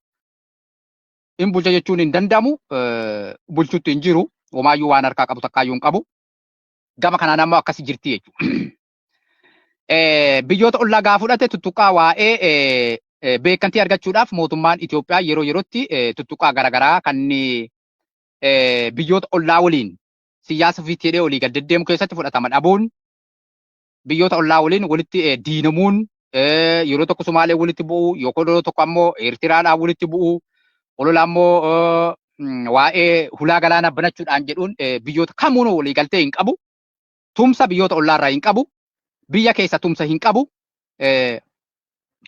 In bulcha jechuun hin danda'amu bulchuutti hin jiru Homaayyuu waan harkaa qabu takkaayyuu hin qabu. Gama kanaan ammoo akkasi jirti jechuudha. Biyyoota ollaa gaafa fudhate tuttuqaa waa'ee beekamtii argachuudhaaf mootummaan Itoophiyaa yeroo yerootti tuttuqaa garaagaraa kan biyyoota ollaa waliin siyaasa ofiitti hidhee olii gad deddeemu keessatti fudhatama dhabuun biyyoota ollaa waliin walitti diinamuun yeroo tokko Sumaalee walitti bu'u yookaan yeroo tokko ammoo Eertiraadhaan walitti bu'u olola ammoo waa'ee hulaa galaanaa banachuudhaan jedhuun biyyoota kamuunuu walii galtee hin qabu. Tumsa biyyoota ollaarraa hin qabu. Biyya keessa tumsa hin qabu.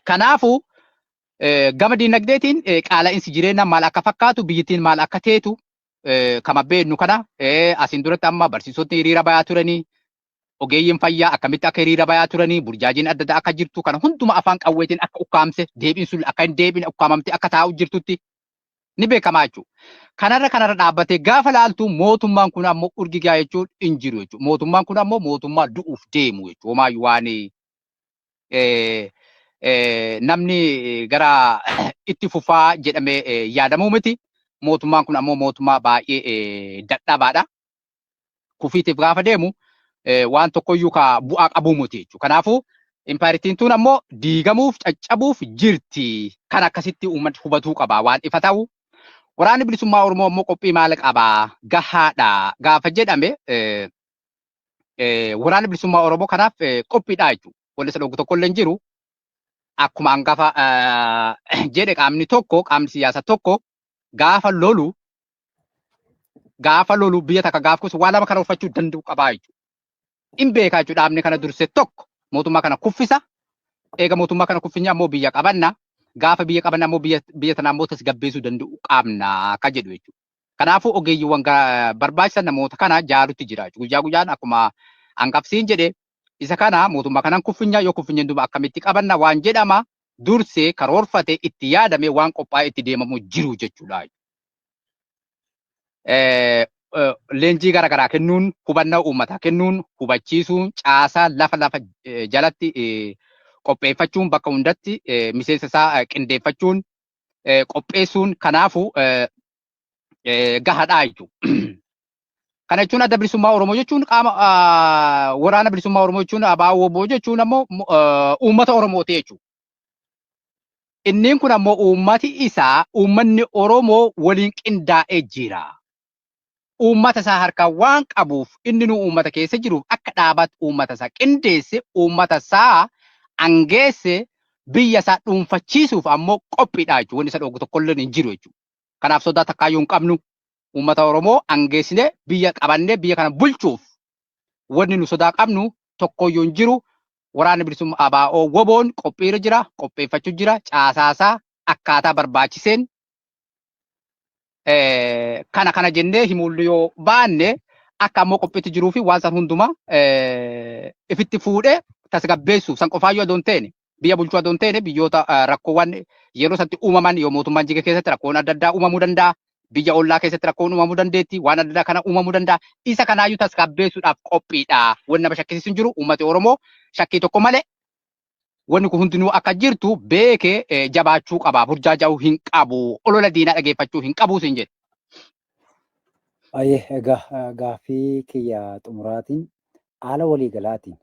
Kanaafuu gama dinagdeetiin qaala'insi jireenyaa maal akka fakkaatu biyyattiin maal akka teetu kama beeknu kana asiin duratti amma barsiisonni hiriira bayaa turanii ogeeyyiin fayyaa akkamitti akka hiriira bayaa turanii burjaajiin adda addaa akka jirtu kana hunduma afaan qawweetiin akka ukkaamse deebiin sun akka hin deebine ukkaamamte akka taa'u jirtutti ni beekamaa jechuudha. Kanarra dhaabbatee gaafa laaltu mootummaan kun ammoo urgigaa jechuun hin jiru jechuudha. Mootummaan kun ammoo mootummaa du'uuf deemu jechuudha. Homaayyuu waan namni gara itti fufaa jedhamee yaadamuu miti. Mootummaan kun ammoo mootummaa baay'ee dadhabaadha. Kufiitiif gaafa deemu waan tokkoyyuu ka bu'aa qabuu miti jechuudha. Kanaafuu impaayiritiin tun ammoo diigamuuf caccabuuf jirti. Kan akkasitti uummanni hubatuu qaba waan ifa ta'u. Waraanni bilisummaa Oromoo ammoo qophii maal qabaa gahaadha gaafa jedhame waraanni bilisummaa Oromoo kanaaf qophiidha jechuudha. Wanti isa dhoogu tokko illee hin jiru. Akkuma hangafa jedhe qaamni siyaasa tokko gaafa lolu biyya takka gaafa kuusu waan lama kana uffachuu danda'u qabaa jechuudha. In beekaa jechuudha dhaabni kana durse tokko mootummaa kana kuffisa. Eega mootummaa kana kuffinya ammoo biyya qabanna. Gaafa biyya qabanna ammoo biyya tanaa ammoo tasgabbeessuu danda'u qabna akka jedhu jechuudha. Kanaafuu ogeeyyiiwwan barbaachisan namoota kana jaarutti jira jechuudha. Guyyaa guyyaan akkuma hangafsiin jedhe isa kana mootummaa kanaan kuffinya yoo kuffinyen duuba akkamitti qabanna waan jedhama dursee karoorfate itti yaadame waan qophaa'e itti deemamu jiru jechuudha. Leenjii garaagaraa kennuun hubannaa uummataa kennuun hubachiisuun caasaa lafa jalatti qopheeffachuun bakka hundatti miseensa isaa qindeeffachuun qopheessuun kanaafuu gahaadhaa jechuudha. Kana jechuun adda bilisummaa Oromoo jechuun qaama waraana bilisummaa Oromoo jechuun ABO jechuun ammoo uummata Oromooti jechuudha. Inni kun ammoo uummanni Oromoo waliin qindaa'ee jira. Uummata isaa harkaa waan qabuuf inni nu uummata keessa jiruuf akka dhaabbatu uummata isaa qindeesse uummata isaa angeesse biyya isaa dhuunfachiisuuf ammoo qophiidha jechuudha. Wanni isa dhoogu tokkollee hin jiru jechuudha. Kanaaf sodaa takkaayyuu hin qabnu. Uummata Oromoo angeessine biyya qabannee biyya kana bulchuuf wanni nu sodaa qabnu tokkoyyuu hin jiru. Waraanni bilisummaa ABO WBO'n qophiirra jira, qopheeffachuu jira, caasaasaa akkaataa barbaachiseen kana jennee himuullee yoo baanne akka ammoo qophiitti jiruu fi waan san hundumaa ifitti fuudhee tasgabbeessuuf san qofaayyuu adoon ta'e biyya bulchuu adoon ta'e biyyoota rakkoowwan yeroo sanatti uumaman yoo mootummaan jiga keessatti rakkoon adda addaa uumamuu danda'a. Biyya ollaa keessatti rakkoon uumamuu dandeetti waan adda addaa kana uumamuu danda'a. Isa kanaayyuu tasgabbeessuudhaaf qophiidha. Wanni nama shakkisiisu hin jiru uummati Oromoo shakkii tokko malee wanni kun hundinuu akka jirtu beekee jabaachuu qaba. Burjaaja'uu hin qabu. Olola diinaa dhageeffachuu hin qabu siin jedhe. Egaa gaaffii kiyya xumuraatiin haala waliigalaatiin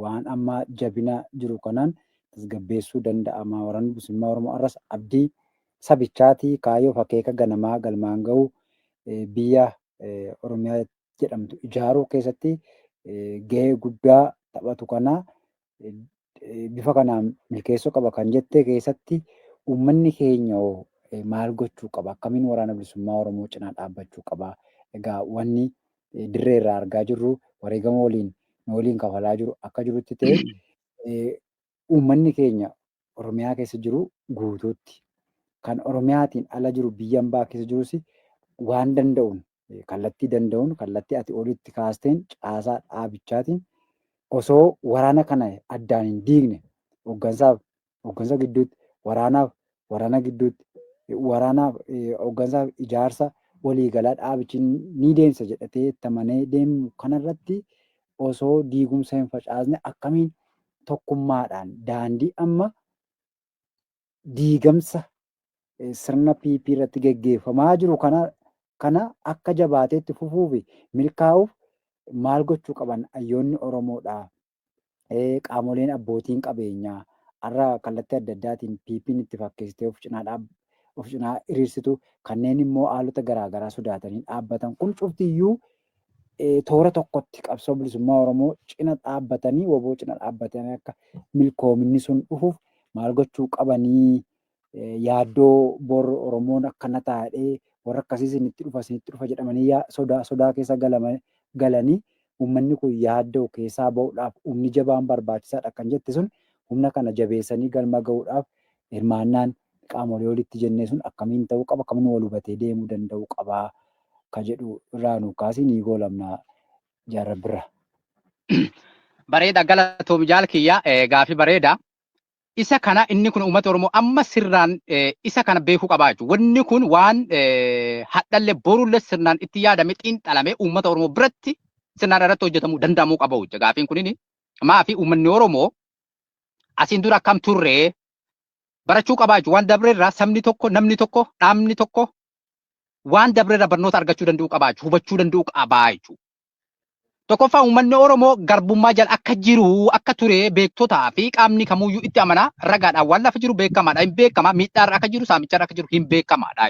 waan amma jabina jiru kanaan tasgabbeessuu danda'ama. Waraanni bilisummaa Oromoo arras abdii sabichaati kaayyoo akeeka ganamaa galmaan gahu biyya Oromiyaa jedhamtu ijaaruu keessatti gahee guddaa taphatu kana bifa kanaan milkeessuu qaba kan jette keessatti uummanni keenya maal gochuu qaba? Akkamiin waraana bilisummaa Oromoo cinaa dhaabbachuu qaba? Egaa wanni dirree irraa argaa jirru wareegama waliin kafalaa jiru akka jirutti ta'e uummanni keenya Oromiyaa keessa jiru guutuutti kan Oromiyaatiin ala jiru biyya ambaa keessa jirus waan danda'uun kallattii ati olitti kaasteen caasaa dhaabichaatiin osoo waraana kana addaan hin diigne hooggansa gidduutti waraana gidduutti hooggansaaf ijaarsa waliigalaa dhaabichi ni deemsa jedhatee tamanee deemu kanarratti osoo diigumsa hin facaasne akkamiin tokkummaadhaan daandii amma diigamsa sirna PP irratti geggeeffamaa jiru kana Kana akka jabaateetti fufuu fi milkaa'uuf maal gochuu qaban hayyoonni Oromoodhaa. Qaamoleen abbootiin qabeenyaa har'a kallattii adda addaatiin PP'n itti fakkeessitee of cinaa hiriirsitu kanneen immoo haalota garaagaraa sodaatanii dhaabbatan kun cuftiyyuu toora tokkotti qabsoo bilisummaa Oromoo cina dhaabbatanii woboo cina dhaabbatanii akka milkoominni sun dhufuuf maal gochuu qabanii yaaddoo bor Oromoon akkana taa'ee warra akkasii isinitti dhufa jedhamanii sodaa keessa galanii uummanni kun yaaddoo keessaa bahuudhaaf humni jabaan barbaachisaadha kan jette sun humna kana jabeessanii galma gahuudhaaf hirmaannaan qaamolee walitti jennee sun akkamiin ta'uu qaba akkamiin wal hubatee deemuu danda'uu qabaa kan jedhu irraa nu kaasii ni goolamna jaarrabbirra. Bareeda galatoom jaal kiyya gaafii bareeda. Isa kana inni kun uummata Oromoo amma sirnaan isa kana beekuu qabaa jechuudha. Wanni kun waan hadhallee borullee sirnaan itti yaadame xiinxalame uummata Oromoo biratti sirnaan irratti hojjetamuu danda'amuu qaba jechuudha. Gaafiin kunini maafi uummanni Oromoo asiin dura akkam turree barachuu qabaa jechuudha. Waan dabreerraa sabni tokko namni tokko dhaabni tokko waan dabreerraa barnoota argachuu danda'uu qabaa jechuudha. Hubachuu danda'uu qabaa jechuudha. Tokkoffaa uummanni Oromoo garbummaa jala akka jiru akka ture beektotaa fi qaamni kamuyyuu itti amanaa ragaadhaan waan lafa jiru beekamaadha. Hin beekama miidhaarra akka jiru saamicharra akka jiru hin beekamaadha.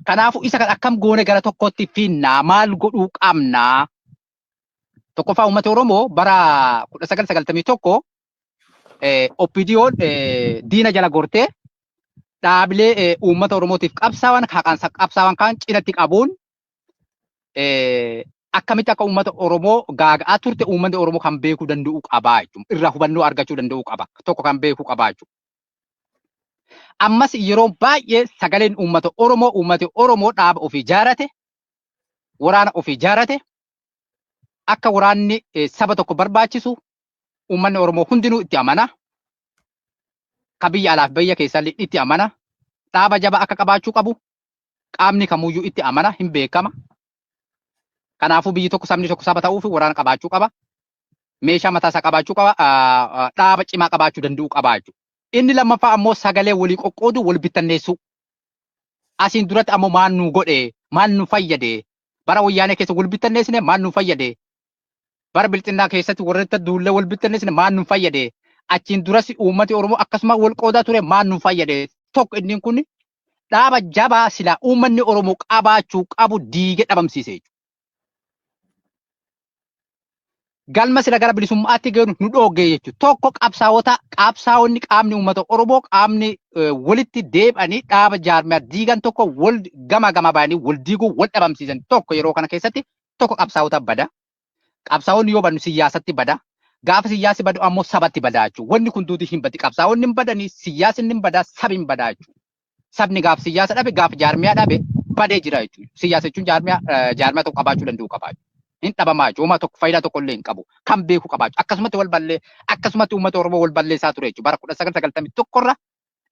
Kanaafuu isa kan akkam goone gara tokkotti finnaa maal godhuu qabnaa. Tokkoffaa uummata Oromoo bara 1991 OPDO'n diina jala gortee dhaabilee uummata Oromootiif qabsaa'an qabsaa'an kan cinatti qabuun akkamitti akka uummata Oromoo gaaga'aa turte uummanni Oromoo kan beekuu danda'u qabaa jechuudha. Irraa hubannoo argachuu danda'u qaba. Tokko kan beekuu qabaa jechuudha. Ammas yeroo baay'ee sagaleen uummata Oromoo dhaaba ofii ijaarate, waraana ofii ijaarate, akka waraanni saba tokko barbaachisu uummanni Oromoo hundinuu itti amana. Kan biyya alaaf biyya keessallee itti amana. Dhaaba jabaa akka qabaachuu qabu qaamni kamuyyuu itti amana hin beekama. Kanaafuu biyyi tokko sabni tokko saba ta'uuf waraana qabaachuu qaba. Meeshaa mataa isaa qabaachuu qaba. Dhaaba cimaa qabaachuu danda'u qabaa jechuudha. Inni lammaffaa ammoo sagalee walii qoqqoodu wal bittanneessu. Asiin duratti ammoo maal nu godhe maal nu fayyade bara wayyaanee keessa wal bittanneessine maal nu fayyade bara bilxinnaa keessatti warreen duullee wal bittanneessine maal nu fayyade achiin duras uummati Oromoo akkasuma wal qoodaa ture maal nu fayyade tokko inni kun dhaaba jabaa silaa uummanni Oromoo qabaachuu qabu diigee dhabamsiise jechuudha. Galma sila gara bilisummaatti geenu nu dhoogge jechuudha. Tokko qabsaa'onni qaamni uummata Oromoo qaamni walitti deebi'anii dhaaba jaarmiyaa diigan tokko wal gama baanii wal diiguu wal dhabamsiisan tokko yeroo kana keessatti tokko qabsaa'ota bada. Qabsaa'onni yoo bannu siyaasatti bada. Gaafa siyaasi badu ammoo sabatti bada jechuudha. Wanni kun duuti hin badi. Qabsaa'onni hin badanii siyaasni hin badaa sabi hin badaa jechuudha. Sabni gaafa siyaasa dhabe gaafa jaarmiyaa dhabe badee jira jechuudha. Siyaasa jechuun jaarmiyaa tokko qabaachuu danda'u qabaa jechuudha. Hin dhabamaa jechuudha. Uummata tokko faayidaa tokko illee hin qabu. Kan beeku qabaa jechuudha. Akkasumatti uummata Oromoo wal balleessaa ture jechuudha. Bara 1991 irra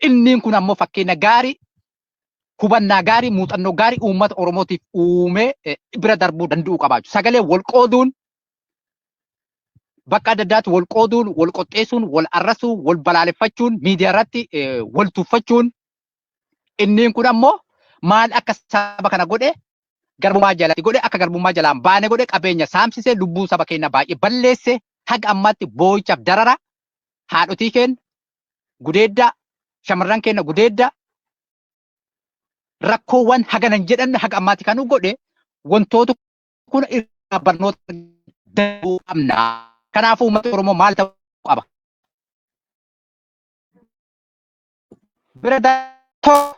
inni kun ammoo fakkeenya gaarii hubannaa gaarii muuxannoo gaarii uummata Oromootiif uumee bira darbuu danda'u qabaa jechuudha. Sagalee wal qooduun bakka adda addaatti wal qooduun wal qoxxeessuun wal arrasuun wal balaaleffachuun miidiyaa irratti wal tuffachuun inni kun ammoo maal akka saba kana godhe garbummaa jalatti godhe akka garbummaa jalaan baane godhe qabeenya saamsisee lubbuu saba keenya baay'ee balleesse haga ammaatti boo'ichaaf darara haadhotii keenya gudeeddaa shamarran keenya gudeeddaa rakkoowwan haganan jedhan haga ammaatti kan godhe wantoota kun irraa barnoota danda'uu qabna. Kanaafuu uummata Oromoo maal ta'uu qaba? Bira tokko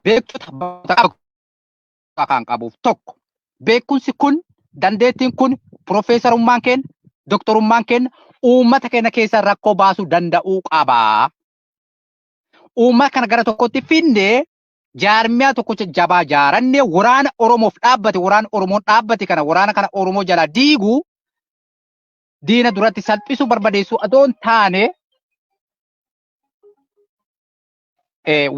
beektota kan qabuuf tokko beekumsi kun dandeettiin kun piroofeesarummaan keenya doktorummaan keenya uummata keenya keessaa rakkoo baasuu danda'uu qaba. Uummata kana gara tokkotti finnee jaarmiyaa tokko jabaa jaarannee waraana Oromoof dhaabbate waraana Oromoon dhaabbate kana waraana kana Oromoo jala diiguu diina duratti salphisuu barbadeessuu adoon taane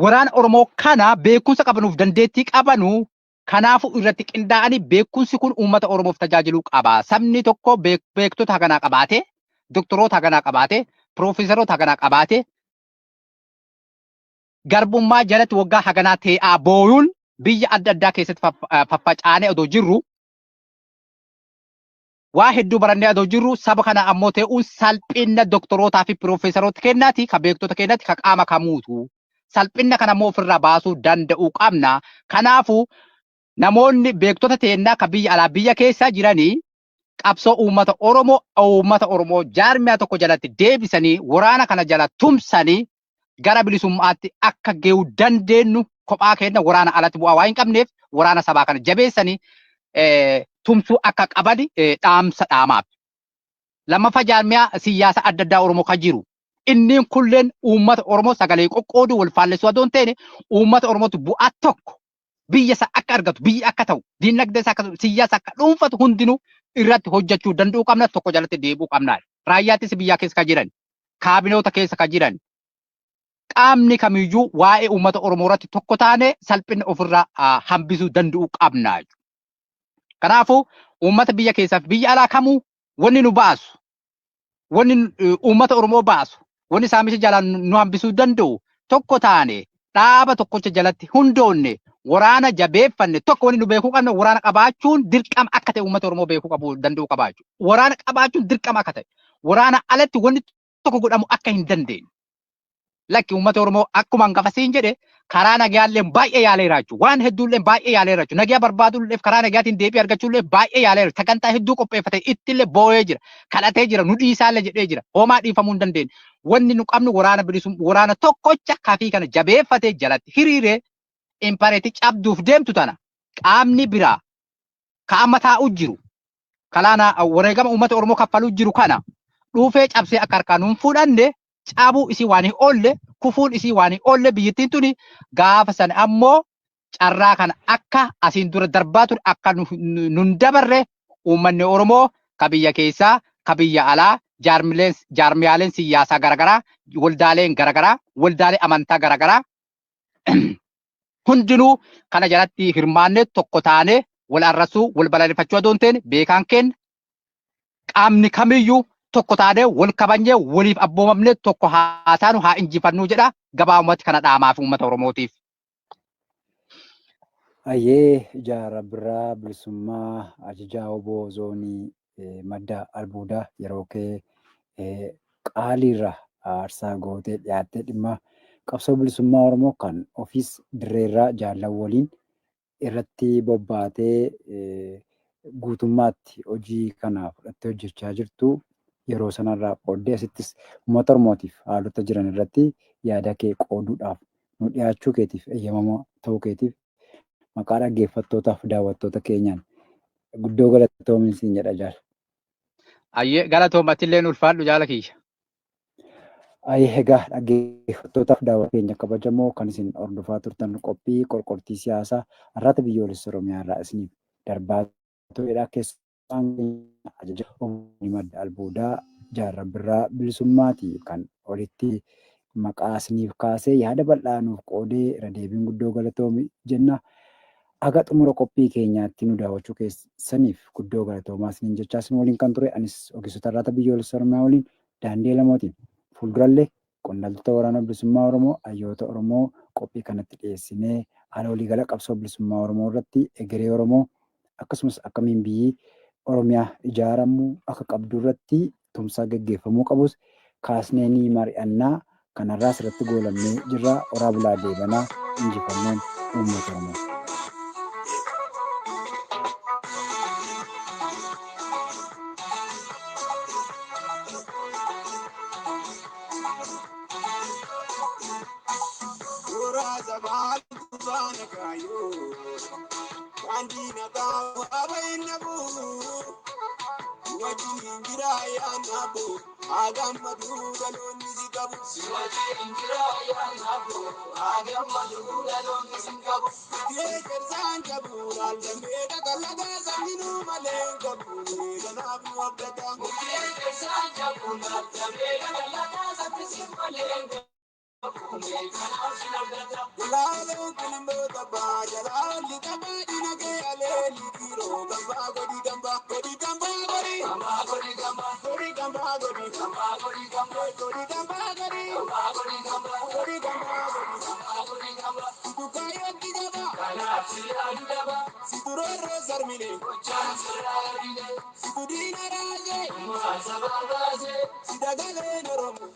waraana Oromoo kana beekumsa qabanuuf dandeettii qabanu kanaafu irratti qindaa'anii beekumsi kun uummata Oromoof tajaajiluu qaba. Sabni tokko beektota haganaa qabaate, doktoroota haganaa qabaate, piroofeesaroota haganaa qabaate garbummaa jalatti waggaa haganaa ta'ee booyuun biyya adda addaa keessatti faffacaanee odoo jirru waa hedduu barannee odoo jirru saba kana ammoo ta'uun salphina doktorootaa fi piroofeesaroota kennaati ka beektota kennaati ka qaama kamuutu salphina kana ammoo ofirraa baasuu danda'uu qabna. Kanaafuu namoonni beektota teennaa ka biyya alaa biyya keessa jiranii qabsoo uummata Oromoo jaarmiyaa tokko jalatti deebisanii waraana kana jala tumsanii gara bilisummaatti akka geewu dandeenyu kophaa keenya waraana alatti bu'aa waa hin qabneef waraana sabaa kana jabeessanii tumsuu akka qaban dhaamsa dhaamaaf. Lammaffaa jaarmiyaa siyaasa adda addaa Oromoo kan jiru. Inni kulleen uummata Oromoo sagalee qoqqoodu wal faallessu adoo hin ta'in uummata Oromootu bu'aa tokko biyya isaa akka argatu biyya akka ta'u diinagdee isaa akka ta'u siyaasa akka dhuunfatu hundinuu irratti hojjechuu danda'uu qabna tokko jalatti deebi'uu qabna. Raayyaattis biyyaa keessa kan jiran kaabinoota keessa kan jiran qaamni kamiyyuu waa'ee uummata Oromoo irratti tokko taane salphina ofirraa hambisuu danda'uu qabna. Kanaafuu uummata biyya keessaaf biyya alaa kamuu wanni nu baasu wanni uummata Oromoo baasu wanni saamicha jalaan nu hambisuu danda'u tokko taane dhaaba tokkocha jalatti hundoonne waraana jabeeffanne tokko wanni nu beekuu qabna waraana qabaachuun dirqama akka ta'e uummata Oromoo beekuu qabu danda'uu qabaachuu waraana qabaachuun dirqama akka ta'e waraana alatti wanni tokko godhamu akka hin dandeenye. Lakki uummata Oromoo akkuma hangafa siin jedhe karaa nagayaallee baay'ee yaaleera jechuudha. Waan hedduullee baay'ee yaaleera jechuudha. Nagaya barbaadullee karaa nagayaatiin deebii argachuullee baay'ee yaaleera. Sagantaa hedduu qopheeffate ittillee boo'ee jira. Kadhatee jira. Nu dhiisaallee jedhee jira. Homaa dhiifamuu hin dandeenye. Wanni nu qabnu waraana bilisummaa waraana tokkocha kafii kana jabeeffatee jalatti hiriiree impareetii cabduuf deemtu tana qaamni biraa kaa'ama taa'u jiru. Kalaana wareegama uummata Oromoo kaffaluu jiru kana dhuufee cabsee akka harkaan nuun fudhanne cabuu isii waan hin oolle kufuun isii waan hin oolle biyyattiin tuni gaafa sana ammoo carraa kana akka asiin dura darbaa ture akka nun dabarre uummanni Oromoo ka biyya keessaa ka biyya alaa jaarmiyaaleen siyaasaa garagaraa waldaaleen garagaraa waldaalee amantaa garagaraa hundinuu kana jalatti hirmaannee tokko taanee wal arrasuu wal balaaleffachuu adoo hin taane beekaan kenna qaamni kamiyyuu tokko taanee wal kabajnee waliif abboomamnee tokko haa taanu haa injifannuu jedha gabaabumatti kana dhaamaaf uummata Oromootiif. Ayyee jaara biraa bilisummaa ajajaa oboo zoonii madda albuudaa yeroo kee qaaliirra aarsaa gootee dhiyaattee dhimma qabsoo bilisummaa Oromoo kan ofiis dirreerraa jaallan waliin irratti bobbaatee guutummaatti hojii kana fudhattee hojjechaa jirtu. Yeroo sanarraa qooddee asittis uummata Oromootiif haalota jiran irratti yaada kee qooduudhaaf nu dhiyaachuu keetiif eeyyamamoo ta'uu keetiif maqaa dhaggeeffattootaaf daawwattoota keenyaan guddoo galatoomi siin jedha jaal. Ayyee galatoomatti illee ulfaadhu jaala kiyya. Ayyee egaa dhaggeeffattootaaf daawwattoota keenya kabajamoo kan isin hordofaa turtan qophii qorqortii siyaasaa har'aata biyyoolessa Oromiyaa irraa isiniif darbaa turedha keessaan ajaja obbo madda albuudaa jaarra birraa bilisummaati kan olitti maqaa isiniif kaasee yaada bal'aa nuuf qoodee irra deebiin guddoo galatoomi jenna. Aga xumura qophii keenyaatti nu daawwachuu keessaniif guddoo galatoomaa isiniin jechaa isin waliin kan ture anis ogeessota har'aata biyyoolessa Oromiyaa waliin daandii lamootiin fuuldurallee qondaaltota waraana bilisummaa Oromoo hayyoota Oromoo qophii kanatti dhiyeessinee haala waliigala qabsoo bilisummaa Oromoo irratti egeree Oromoo akkasumas akkamiin biyyi Oromiyaa ijaaramuu akka qabdu irratti tumsaa gaggeeffamuu qabus kaasnee ni mari'annaa kanarraas irratti goolabnee jirra. Oraa bulaa deebanaa injifannoon uummata Oromoo. Sikuroro zarmine, sikudina raje, sidagale noromu,